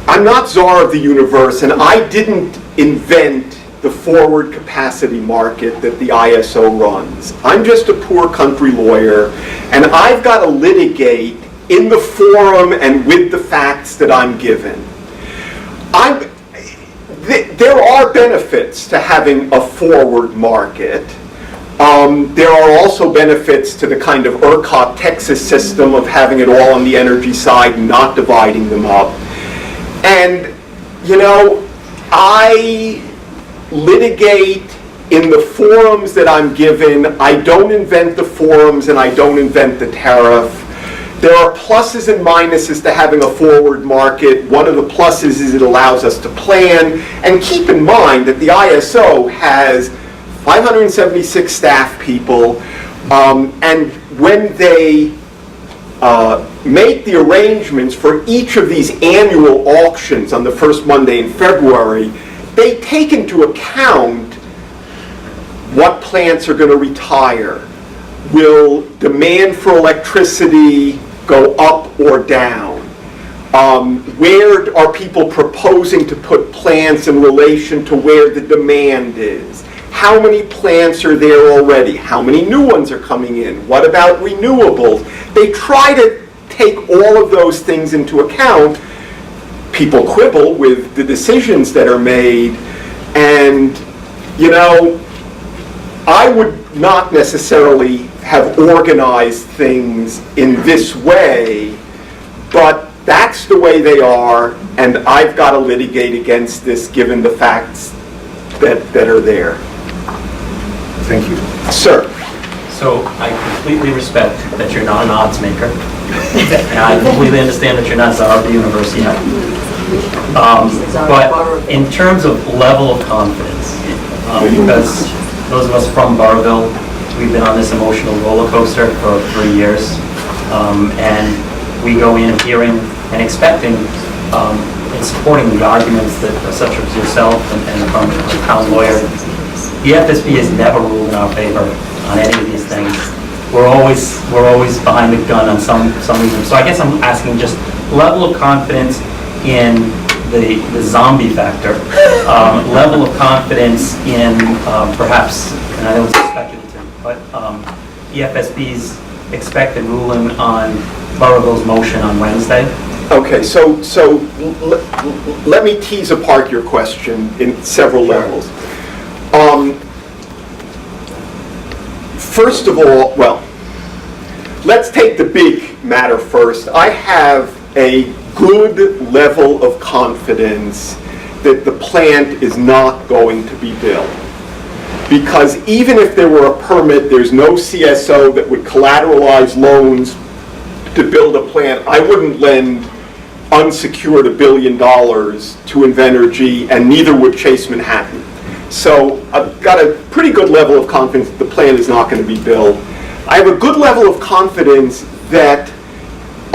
I'm not czar of the universe, and I didn't invent the forward capacity market that the ISO runs. I'm just a poor country lawyer, and I've got to litigate in the forum and with the facts that I'm given. There are benefits to having a forward market. There are also benefits to the kind of ERCOT Texas system of having it all on the energy side, not dividing them up. And, you know, I litigate in the forums that I'm given. I don't invent the forums and I don't invent the tariff. There are pluses and minuses to having a forward market. One of the pluses is it allows us to plan. And keep in mind that the ISO has 576 staff people, and when they make the arrangements for each of these annual auctions on the first Monday in February, they take into account what plants are going to retire. Will demand for electricity go up or down? Where are people proposing to put plants in relation to where the demand is? How many plants are there already? How many new ones are coming in? What about renewables? They try to take all of those things into account. People quibble with the decisions that are made, and, you know, I would not necessarily have organized things in this way, but that's the way they are, and I've got to litigate against this given the facts that are there. Thank you. Sir. So I completely respect that you're not an odds maker, and I completely understand that you're not czar of the universe yet. But in terms of level of confidence, because those of us from Burrillville, we've been on this emotional roller coaster for 3 years, and we go in hearing and expecting and supporting the arguments that such as yourself and from the town lawyer. The FSB has never ruled in our favor on any of these things. We're always behind the gun on some reason. So I guess I'm asking just level of confidence in the zombie factor, level of confidence in perhaps, and I know it's speculative, but the FSB's expected ruling on Burrillville's motion on Wednesday. Okay, so let me tease apart your question in several levels. First of all, well, let's take the big matter first. I have a good level of confidence that the plant is not going to be built. Because even if there were a permit, there's no CSO that would collateralize loans to build a plant. I wouldn't lend unsecured $1 billion to Invenergy, and neither would Chase Manhattan. So I've got a pretty good level of confidence that the plant is not going to be built. I have a good level of confidence that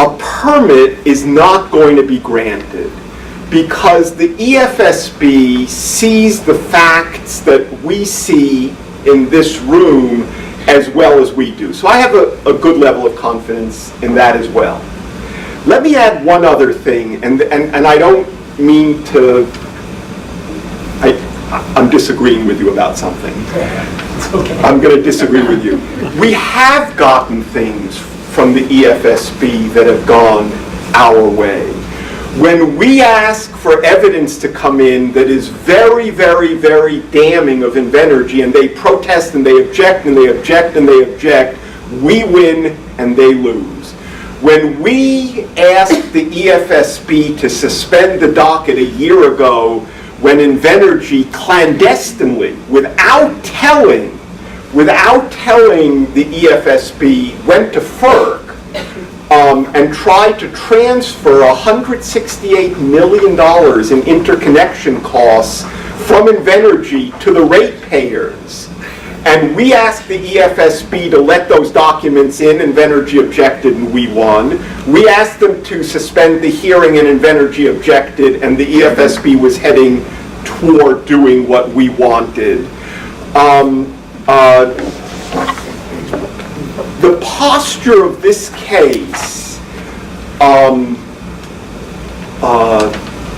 a permit is not going to be granted because the EFSB sees the facts that we see in this room as well as we do. So I have a good level of confidence in that as well. Let me add one other thing, and I don't mean to, I'm disagreeing with you about something. It's okay. I'm going to disagree with you. We have gotten things from the EFSB that have gone our way. When we ask for evidence to come in that is very, very, very damning of Invenergy, and they protest and they object and they object and they object, we win and they lose. When we asked the EFSB to suspend the docket a year ago, when Invenergy clandestinely, without telling the EFSB, went to FERC and tried to transfer $168 million in interconnection costs from Invenergy to the ratepayers. And we asked the EFSB to let those documents in, Invenergy objected and we won. We asked them to suspend the hearing and Invenergy objected, and the EFSB was heading toward doing what we wanted. The posture of this case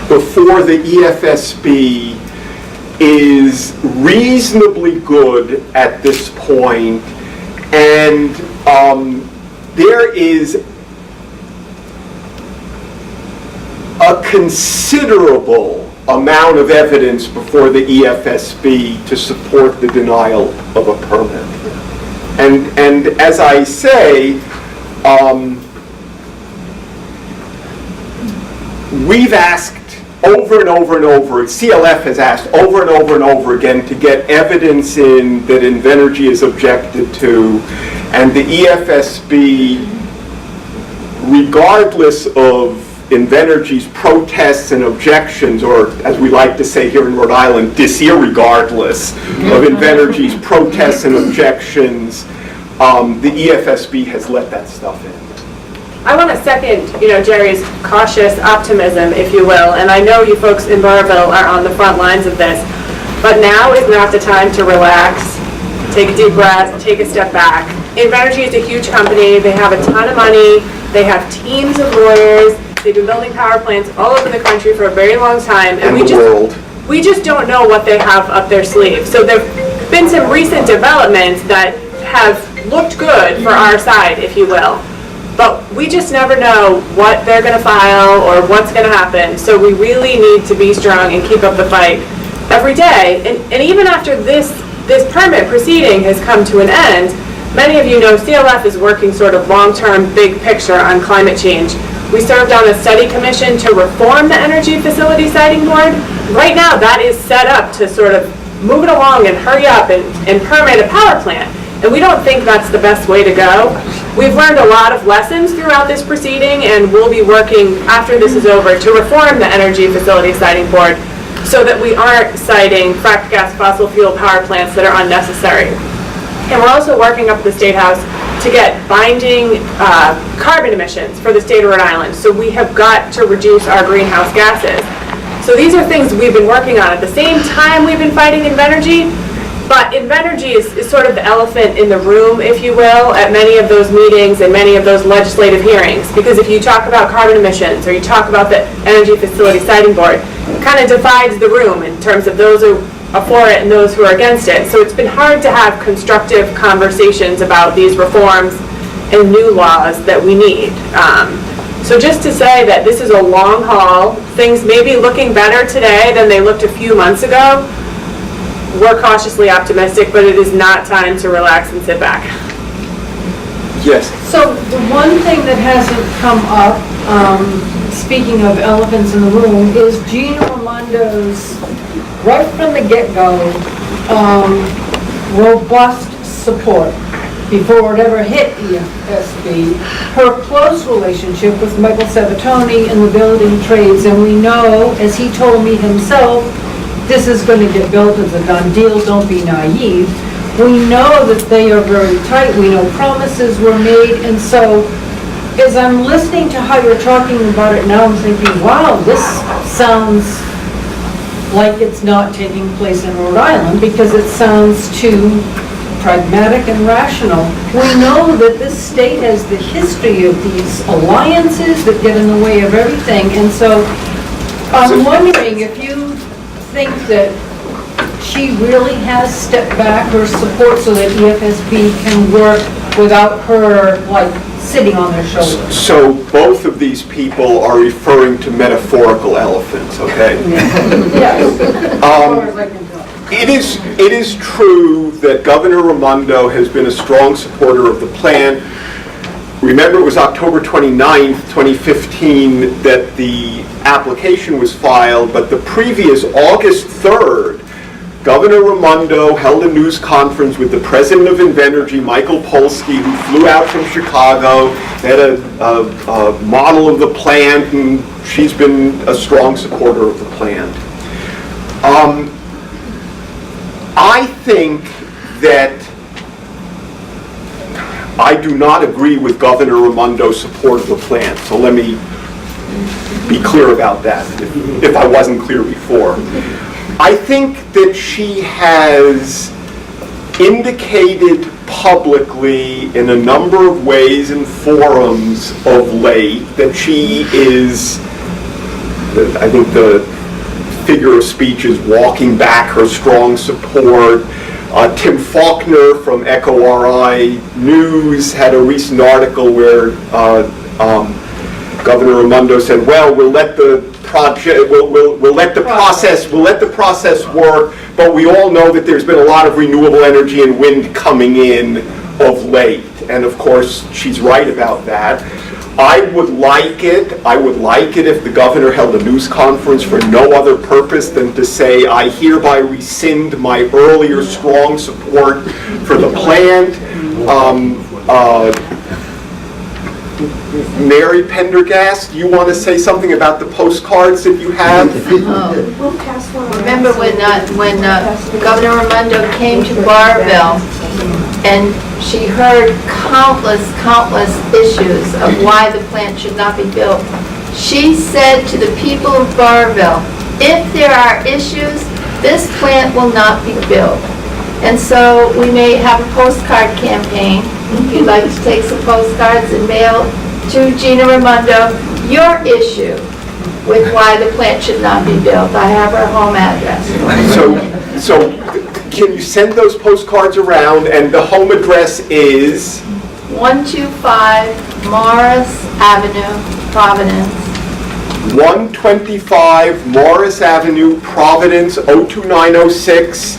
before the EFSB is reasonably good at this point, and there is a considerable amount of evidence before the EFSB to support the denial of a permit. And as I say, we've asked over and over and over, CLF has asked over and over and over again to get evidence in that Invenergy is objected to, and the EFSB, regardless of Invenergy's protests and objections, or as we like to say here in Rhode Island, disregardless of Invenergy's protests and objections, the EFSB has let that stuff in. I want to second, Jerry's cautious optimism, if you will, and I know you folks in Burrillville are on the front lines of this, but now is not the time to relax, take a deep breath, take a step back. Invenergy is a huge company. They have a ton of money. They have teams of lawyers. They've been building power plants all over the country for a very long time, and we just don't know what they have up their sleeve. So there have been some recent developments that have looked good for our side, if you will. But we just never know what they're going to file or what's going to happen. So we really need to be strong and keep up the fight every day. And even after this permit proceeding has come to an end, many of you know CLF is working sort of long-term, big picture on climate change. We served on a study commission to reform the Energy Facility Siting Board. Right now, that is set up to sort of move it along and hurry up and permit a power plant. And we don't think that's the best way to go. We've learned a lot of lessons throughout this proceeding, and we'll be working after this is over to reform the Energy Facility Siting Board so that we aren't citing fracked gas fossil fuel power plants that are unnecessary. And we're also working up at the State House to get binding carbon emissions for the state of Rhode Island. So we have got to reduce our greenhouse gases. So these are things we've been working on at the same time we've been fighting Invenergy. But Invenergy is sort of the elephant in the room, if you will, at many of those meetings and many of those legislative hearings. Because if you talk about carbon emissions or you talk about the Energy Facility Siting Board, it kind of divides the room in terms of those who are for it and those who are against it. So it's been hard to have constructive conversations about these reforms and new laws that we need. So just to say that this is a long haul, things may be looking better today than they looked a few months ago. We're cautiously optimistic, but it is not time to relax and sit back. Yes. So the one thing that hasn't come up, speaking of elephants in the room, is Gina Ramondo's, right from the get-go, robust support before it ever hit EFSB, her close relationship with Michael Sabatoni in the building trades, and we know, as he told me himself, this is going to get built, it's a done deal, don't be naive. We know that they are very tight, we know promises were made, and so as I'm listening to how you're talking about it now, I'm thinking, wow, this sounds like it's not taking place in Rhode Island, because it sounds too pragmatic and rational. We know that this state has the history of these alliances that get in the way of everything, and so I'm wondering if you think that she really has stepped back her support so that EFSB can work without her, like, sitting on their shoulders. So both of these people are referring to metaphorical elephants, okay? Yes. As far as I can tell. It is true that Governor Raimondo has been a strong supporter of the plan. Remember, it was October 29th, 2015 that the application was filed, but the previous August 3rd, Governor Raimondo held a news conference with the president of Invenergy, Michael Polsky, who flew out from Chicago, had a model of the plant, and she's been a strong supporter of the plant. I think that I do not agree with Governor Raimondo's support of the plant, so let me be clear about that, if I wasn't clear before. I think that she has indicated publicly in a number of ways and forums of late that she is, I think the figure of speech is walking back her strong support. Tim Faulkner from Echo RI News had a recent article where Governor Raimondo said, "Well, we'll let the project, we'll let the process work, but we all know that there's been a lot of renewable energy and wind coming in of late." And of course, she's right about that. I would like it if the governor held a news conference for no other purpose than to say, "I hereby rescind my earlier strong support for the plant." Mary Pendergast, you want to say something about the postcards that you have? We'll pass one around. Remember when Governor Raimondo came to Burrillville and she heard countless issues of why the plant should not be built. She said to the people of Burrillville, if there are issues, this plant will not be built. And so we may have a postcard campaign. If you'd like to take some postcards and mail to Gina Raimondo your issue with why the plant should not be built. I have her home address. So can you send those postcards around, and the home address is? 125 Morris Avenue, Providence. 125 Morris Avenue, Providence, 02906.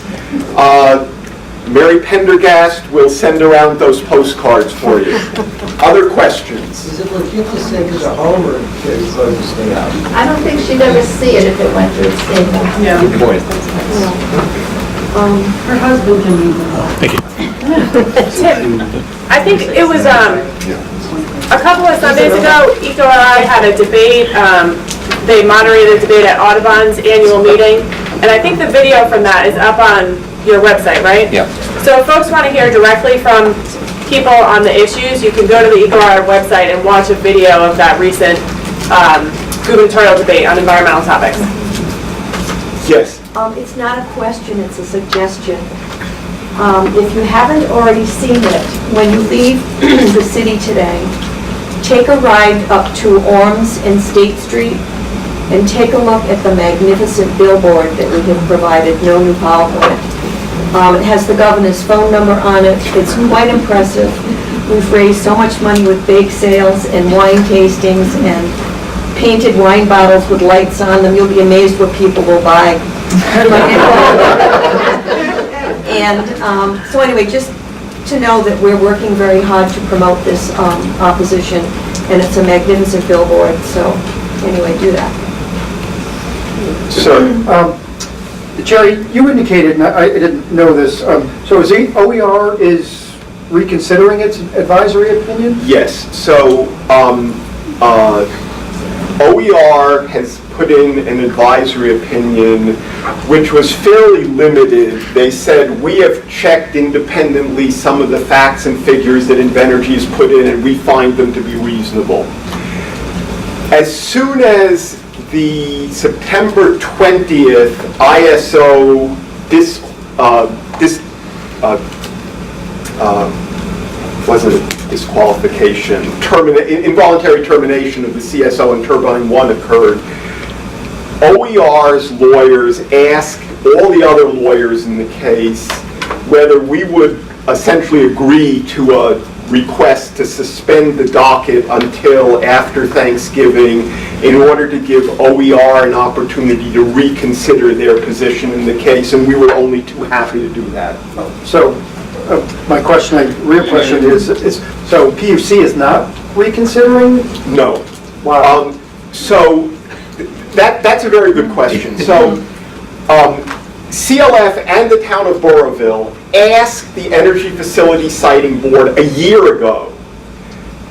Mary Pendergast will send around those postcards for you. Other questions? Is it legit to say because a home or it's going to stay out? I don't think she'd ever see it if it went through its state. Yeah. Good point. Her husband can leave Tim, I think it was a couple of Sundays ago, EcoRI had a debate. They moderated a debate at Audubon's annual meeting, and I think the video from that is up on your website, right? Yeah. So if folks want to hear directly from people on the issues, you can go to the EcoRI website and watch a video of that recent gubernatorial debate on environmental topics. Yes. It's not a question, it's a suggestion. If you haven't already seen it, when you leave the city today, take a ride up to Orms and State Street and take a look at the magnificent billboard that we have provided, no new PowerPoint. It has the governor's phone number on it. It's quite impressive. We've raised so much money with bake sales and wine tastings and painted wine bottles with lights on them. You'll be amazed what people will buy. And so anyway, just to know that we're working very hard to promote this opposition, and it's a magnificent billboard. So anyway, do that. Sir. Jerry, you indicated, and I didn't know this, so is OER is reconsidering its advisory opinion? Yes. So OER has put in an advisory opinion which was fairly limited. They said, we have checked independently some of the facts and figures that Invenergy has put in, and we find them to be reasonable. As soon as the September 20th ISO disqualification, involuntary termination of the CSO and Turbine 1 occurred, OER's lawyers asked all the other lawyers in the case whether we would essentially agree to a request to suspend the docket until after Thanksgiving in order to give OER an opportunity to reconsider their position in the case, and we were only too happy to do that. So, my question, real question is, so PUC is not reconsidering? No. Wow. So that's a very good question. So CLF and the town of Burrillville asked the Energy Facility Siting Board a year ago,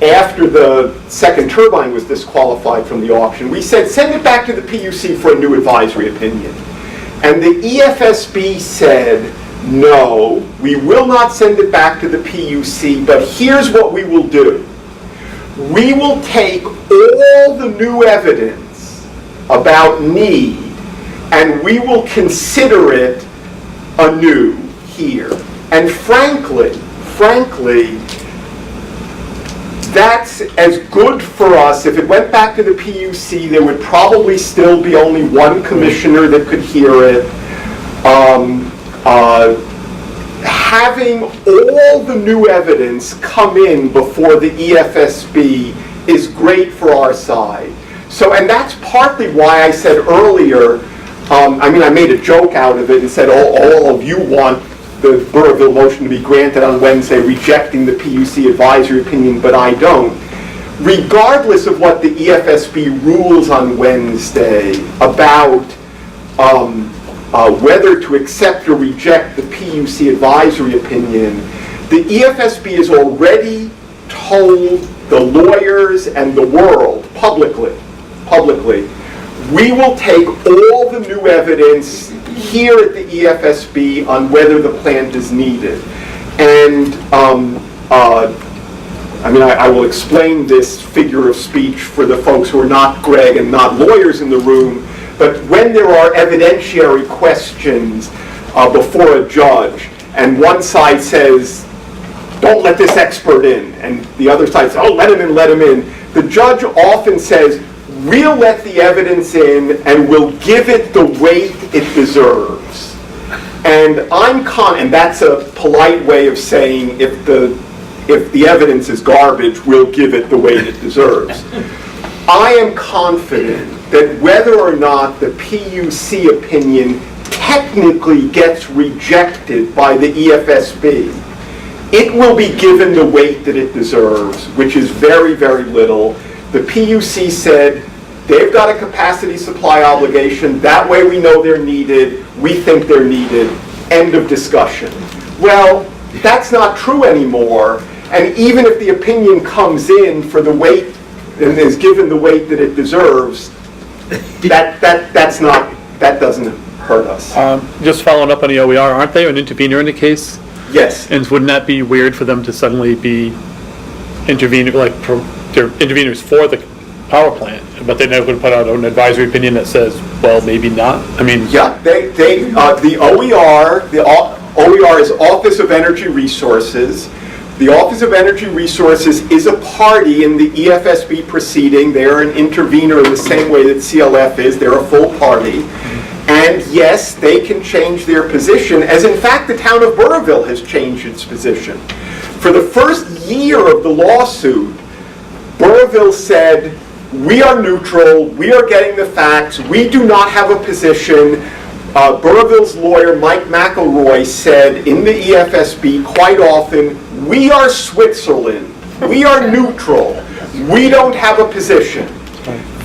after the second turbine was disqualified from the auction. We said, send it back to the PUC for a new advisory opinion. And the EFSB said, no, we will not send it back to the PUC, but here's what we will do. We will take all the new evidence about need and we will consider it anew here. And frankly, that's as good for us. If it went back to the PUC, there would probably still be only one commissioner that could hear it. Having all the new evidence come in before the EFSB is great for our side. So, and that's partly why I said earlier, I made a joke out of it and said, all of you want the Burrillville motion to be granted on Wednesday, rejecting the PUC advisory opinion, but I don't. Regardless of what the EFSB rules on Wednesday about whether to accept or reject the PUC advisory opinion, the EFSB has already told the lawyers and the world publicly, we will take all the new evidence here at the EFSB on whether the plant is needed. And I will explain this figure of speech for the folks who are not Greg and not lawyers in the room, but when there are evidentiary questions before a judge, and one side says, don't let this expert in, and the other side says, oh, let him in, the judge often says, we'll let the evidence in and we'll give it the weight it deserves. And and that's a polite way of saying if the evidence is garbage, we'll give it the weight it deserves. I am confident that whether or not the PUC opinion technically gets rejected by the EFSB, it will be given the weight that it deserves, which is very, very little. The PUC said they've got a capacity supply obligation. That way we know they're needed. We think they're needed. End of discussion. Well, that's not true anymore. And even if the opinion comes in for the weight and is given the weight that it deserves, that doesn't hurt us. Just following up on the OER, aren't they an intervener in the case? Yes. And wouldn't that be weird for them to suddenly be intervener, they're interveners for the power plant, but they're never going to put out an advisory opinion that says, well, maybe not? Yeah, the OER is Office of Energy Resources. The Office of Energy Resources is a party in the EFSB proceeding. They're an intervener in the same way that CLF is. They're a full party. And yes, they can change their position, as in fact the town of Burrillville has changed its position. For the first year of the lawsuit, Burrillville said, we are neutral, we are getting the facts, we do not have a position. Burrillville's lawyer, Mike McElroy, said in the EFSB quite often, we are Switzerland, we are neutral, we don't have a position.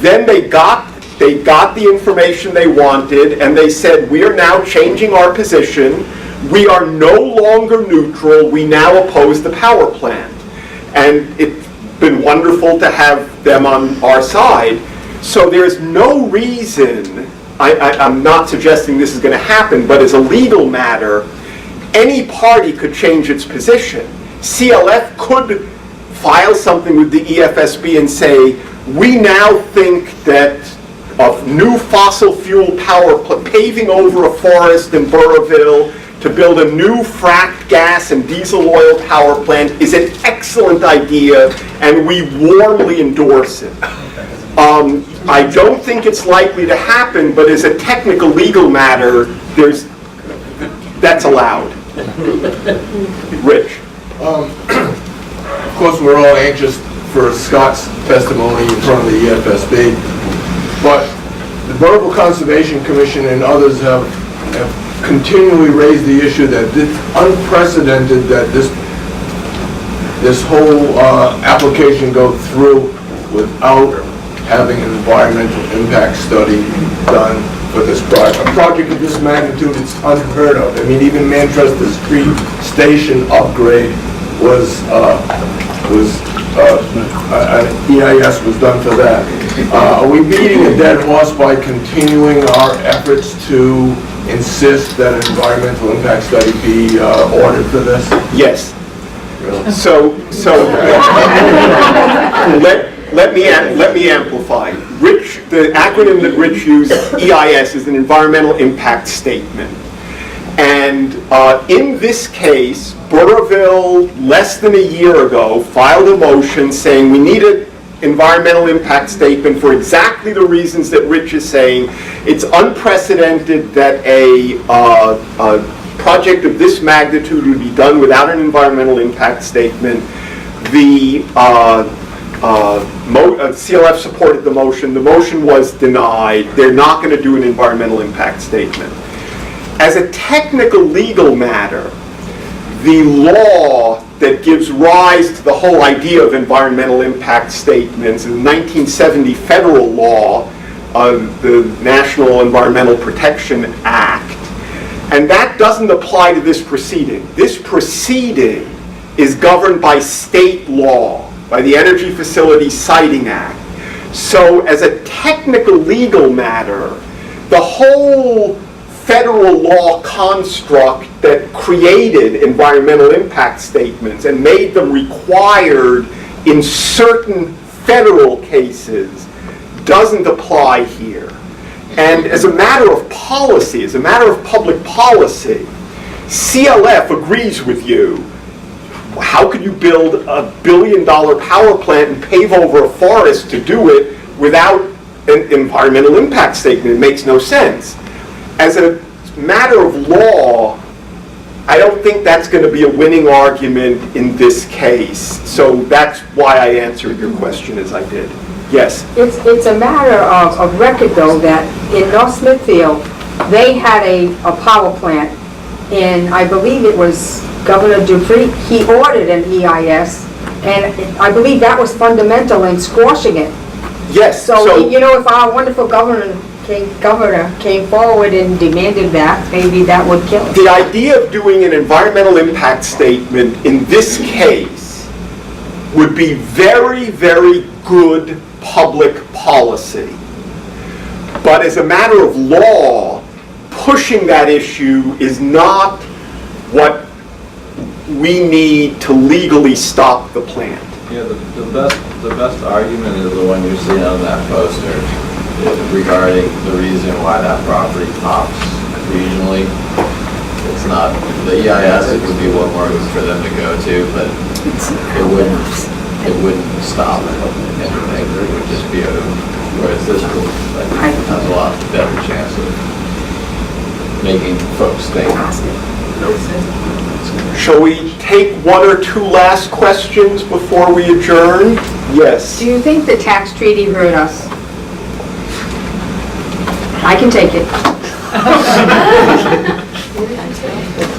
Then they got the information they wanted, and they said, we are now changing our position. We are no longer neutral. We now oppose the power plant. And it's been wonderful to have them on our side. So there's no reason, I'm not suggesting this is going to happen, but as a legal matter, any party could change its position. CLF could file something with the EFSB and say, we now think that of new fossil fuel power, paving over a forest in Burrillville to build a new fracked gas and diesel oil power plant is an excellent idea, and we warmly endorse it. I don't think it's likely to happen, but as a technical legal matter, that's allowed. Rich. course, we're all anxious for Scott's testimony in front of the EFSB, but the Burrillville Conservation Commission and others have continually raised the issue that it's unprecedented that this whole application go through without having an environmental impact study done for this project. A project of this magnitude, it's unheard of. I mean, even Manchester Street Station upgrade was an EIS was done for that. Are we beating a dead horse by continuing our efforts to insist that an environmental impact study be ordered for this? Yes. So let me amplify. Rich, the acronym that Rich used, EIS, is an environmental impact statement. And in this case, Burrillville, less than a year ago, filed a motion saying we need an environmental impact statement for exactly the reasons that Rich is saying. It's unprecedented that a project of this magnitude would be done without an environmental impact statement. The CLF supported the motion. The motion was denied. They're not going to do an environmental impact statement. As a technical legal matter, the law that gives rise to the whole idea of environmental impact statements is the 1970 federal law, the National Environmental Protection Act, and that doesn't apply to this proceeding. This proceeding is governed by state law, by the Energy Facility Siting Act. So as a technical legal matter, the whole federal law construct that created environmental impact statements and made them required in certain federal cases doesn't apply here. And as a matter of policy, as a matter of public policy, CLF agrees with you. How could you build a $1 billion power plant and pave over a forest to do it without an environmental impact statement? It makes no sense. As a matter of law, I don't think that's going to be a winning argument in this case. So that's why I answered your question as I did. Yes? It's a matter of record, though, that in North Smithfield, they had a power plant, and I believe it was Governor Dupree. He ordered an EIS, and I believe that was fundamental in squashing it. Yes. So you know, if our wonderful governor came forward and demanded that, maybe that would kill it. The idea of doing an environmental impact statement in this case would be very, very good public policy. But as a matter of law, pushing that issue is not what we need to legally stop the plant. Yeah, the best argument is the one you're seeing on that poster regarding the reason why that property pops regionally. It's not, the EIS, it would be one more for them to go to, but it wouldn't stop anything. It would just be whereas this group has a lot better chance of making folks think. Shall we take one or two last questions before we adjourn? Yes. Do you think the tax treaty hurt us? I can take it.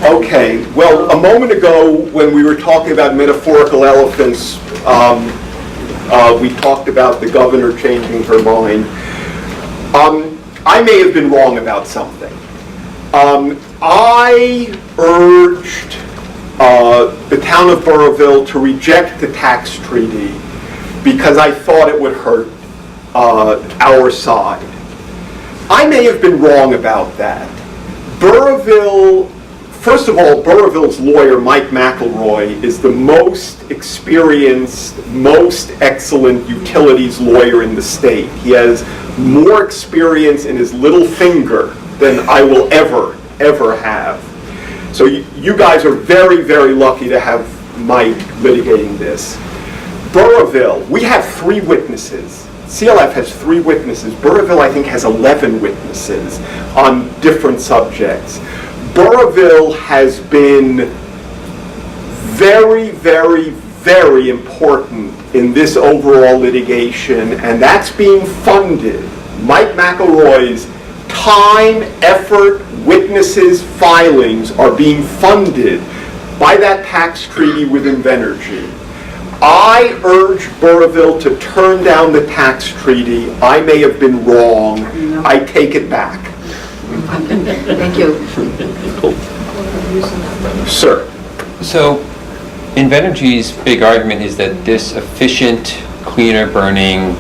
Okay, well, a moment ago when we were talking about metaphorical elephants, we talked about the governor changing her mind. I may have been wrong about something. I urged the town of Burrillville to reject the tax treaty because I thought it would hurt our side. I may have been wrong about that. Burrillville, first of all, Burrillville's lawyer, Mike McElroy, is the most experienced, most excellent utilities lawyer in the state. He has more experience in his little finger than I will ever have. So you guys are very, very lucky to have Mike litigating this. Burrillville, we have 3 witnesses. CLF has 3 witnesses. Burrillville, I think, has 11 witnesses on different subjects. Burrillville has been very, very, very important in this overall litigation, and that's being funded. Mike McElroy's time, effort, witnesses, filings are being funded by that tax treaty with Invenergy. I urge Burrillville to turn down the tax treaty. I may have been wrong. I take it back. Thank you. Sir. So, Invenergy's big argument is that this efficient, cleaner burning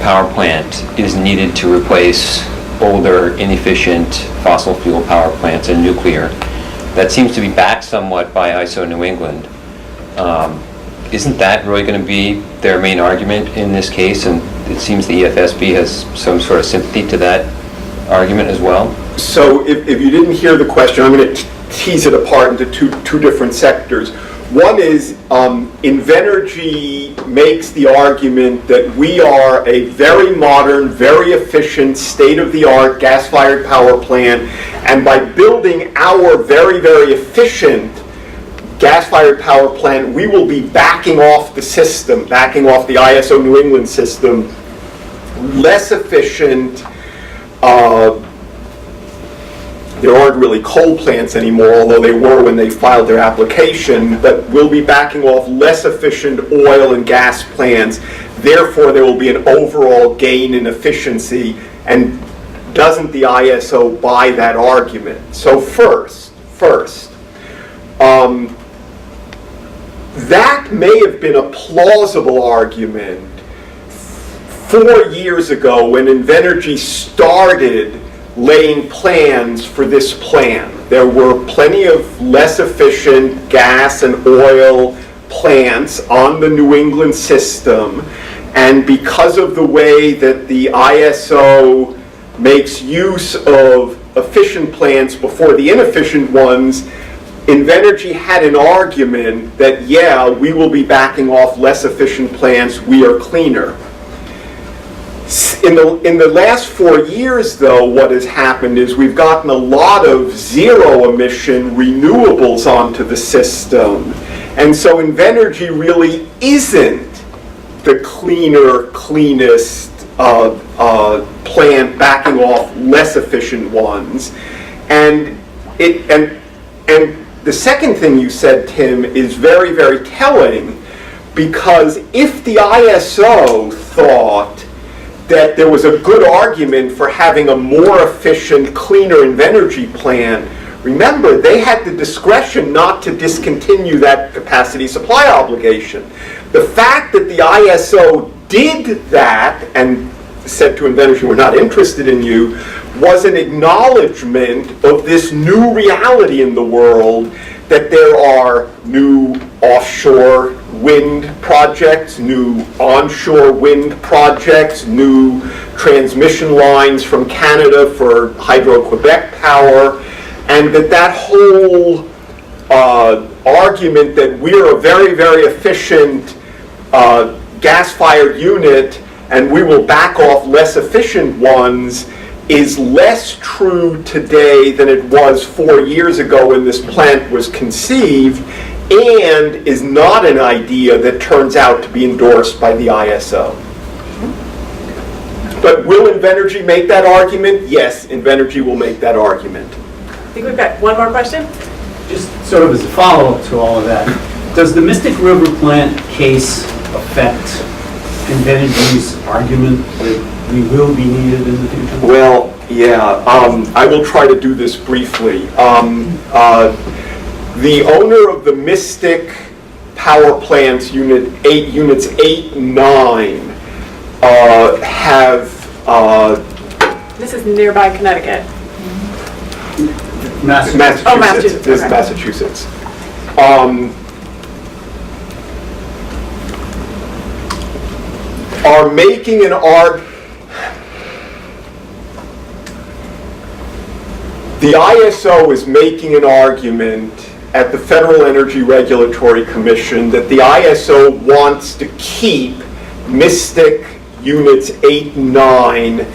power plant is needed to replace older, inefficient fossil fuel power plants and nuclear. That seems to be backed somewhat by ISO New England. Isn't that really going to be their main argument in this case? And it seems the EFSB has some sort of sympathy to that argument as well. So if you didn't hear the question, I'm going to tease it apart into two different sectors. One is Invenergy makes the argument that we are a very modern, very efficient, state-of-the-art gas-fired power plant, and by building our very, very efficient gas-fired power plant, we will be backing off the system, backing off the ISO New England system, less efficient. There aren't really coal plants anymore, although they were when they filed their application, but we'll be backing off less efficient oil and gas plants. Therefore, there will be an overall gain in efficiency. And doesn't the ISO buy that argument? So first, that may have been a plausible argument 4 years ago when Invenergy started laying plans for this plan. There were plenty of less efficient gas and oil plants on the New England system, and because of the way that the ISO makes use of efficient plants before the inefficient ones, Invenergy had an argument that, yeah, we will be backing off less efficient plants, we are cleaner. In the last 4 years, though, what has happened is we've gotten a lot of zero-emission renewables onto the system. And so Invenergy really isn't the cleanest plant backing off less efficient ones. And the second thing you said, Tim, is very, very telling, because if the ISO thought that there was a good argument for having a more efficient, cleaner Invenergy plant, remember, they had the discretion not to discontinue that capacity supply obligation. The fact that the ISO did that and said to Invenergy, we're not interested in you, was an acknowledgement of this new reality in the world, that there are new offshore wind projects, new onshore wind projects, new transmission lines from Canada for Hydro-Quebec power, and that whole argument that we're a very, very efficient gas-fired unit and we will back off less efficient ones is less true today than it was 4 years ago when this plant was conceived, and is not an idea that turns out to be endorsed by the ISO. But will Invenergy make that argument? Yes, Invenergy will make that argument. I think we've got one more question. Just sort of as a follow-up to all of that, does the Mystic River plant case affect Invenergy's argument that we will be needed in the future? Well, yeah, I will try to do this briefly. The owner of the Mystic power plants, units 8 and 9, have... This is nearby Connecticut. Massachusetts. Oh, Massachusetts. This is Okay. Massachusetts. Are making an The ISO is making an argument at the Federal Energy Regulatory Commission that the ISO wants to keep Mystic units 8 and 9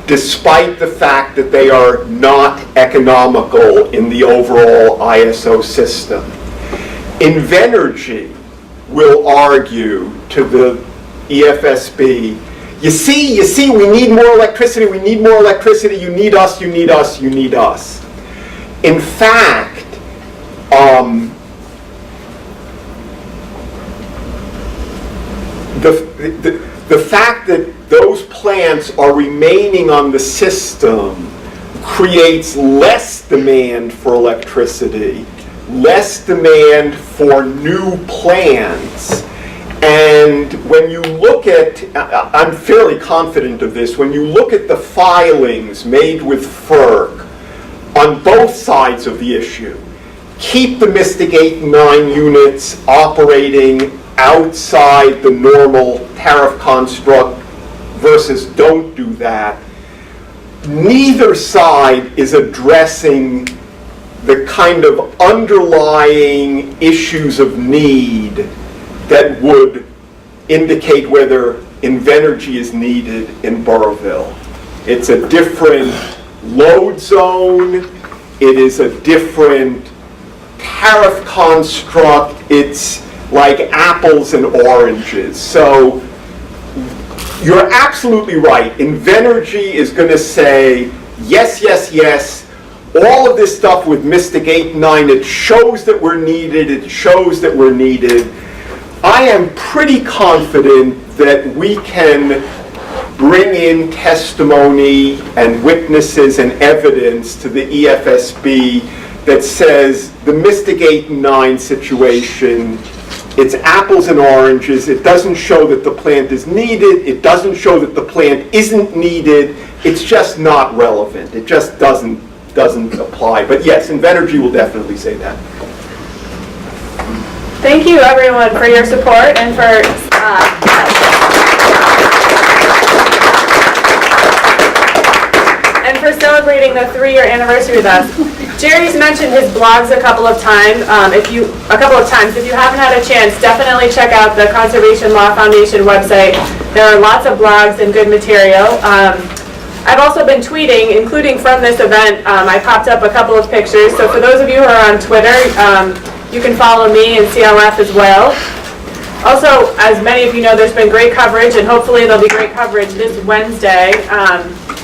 despite the fact that they are not economical in the overall ISO system. Invenergy will argue to the EFSB, you see, we need more electricity, you need us. In fact, the fact that those plants are remaining on the system creates less demand for electricity, less demand for new plants. And when you look at, I'm fairly confident of this, when you look at the filings made with FERC on both sides of the issue, keep the Mystic 8 and 9 units operating outside the normal tariff construct versus don't do that, neither side is addressing the kind of underlying issues of need that would indicate whether Invenergy is needed in Burrillville. It's a different load zone, it is a different tariff construct, it's like apples and oranges. So you're absolutely right. Invenergy is going to say, yes, all of this stuff with Mystic 8 and 9, it shows that we're needed. I am pretty confident that we can bring in testimony and witnesses and evidence to the EFSB that says the Mystic 8 and 9 situation, it's apples and oranges. It doesn't show that the plant is needed. It doesn't show that the plant isn't needed. It's just not relevant. It just doesn't apply. But yes, Invenergy will definitely say that. Thank you, everyone, for your support and for celebrating the 3-year anniversary with us. Jerry's mentioned his blogs a couple of times. If you haven't had a chance, definitely check out the Conservation Law Foundation website. There are lots of blogs and good material. I've also been tweeting, including from this event. I popped up a couple of pictures. So for those of you who are on Twitter, you can follow me and CLF as well. Also, as many of you know, there's been great coverage, and hopefully there'll be great coverage this Wednesday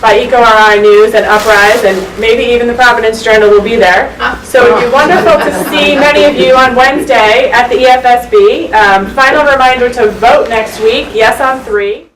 by EcoRI News and Uprise, and maybe even the Providence Journal will be there. So it'd be wonderful to see many of you on Wednesday at the EFSB. Final reminder to vote next week, yes on 3.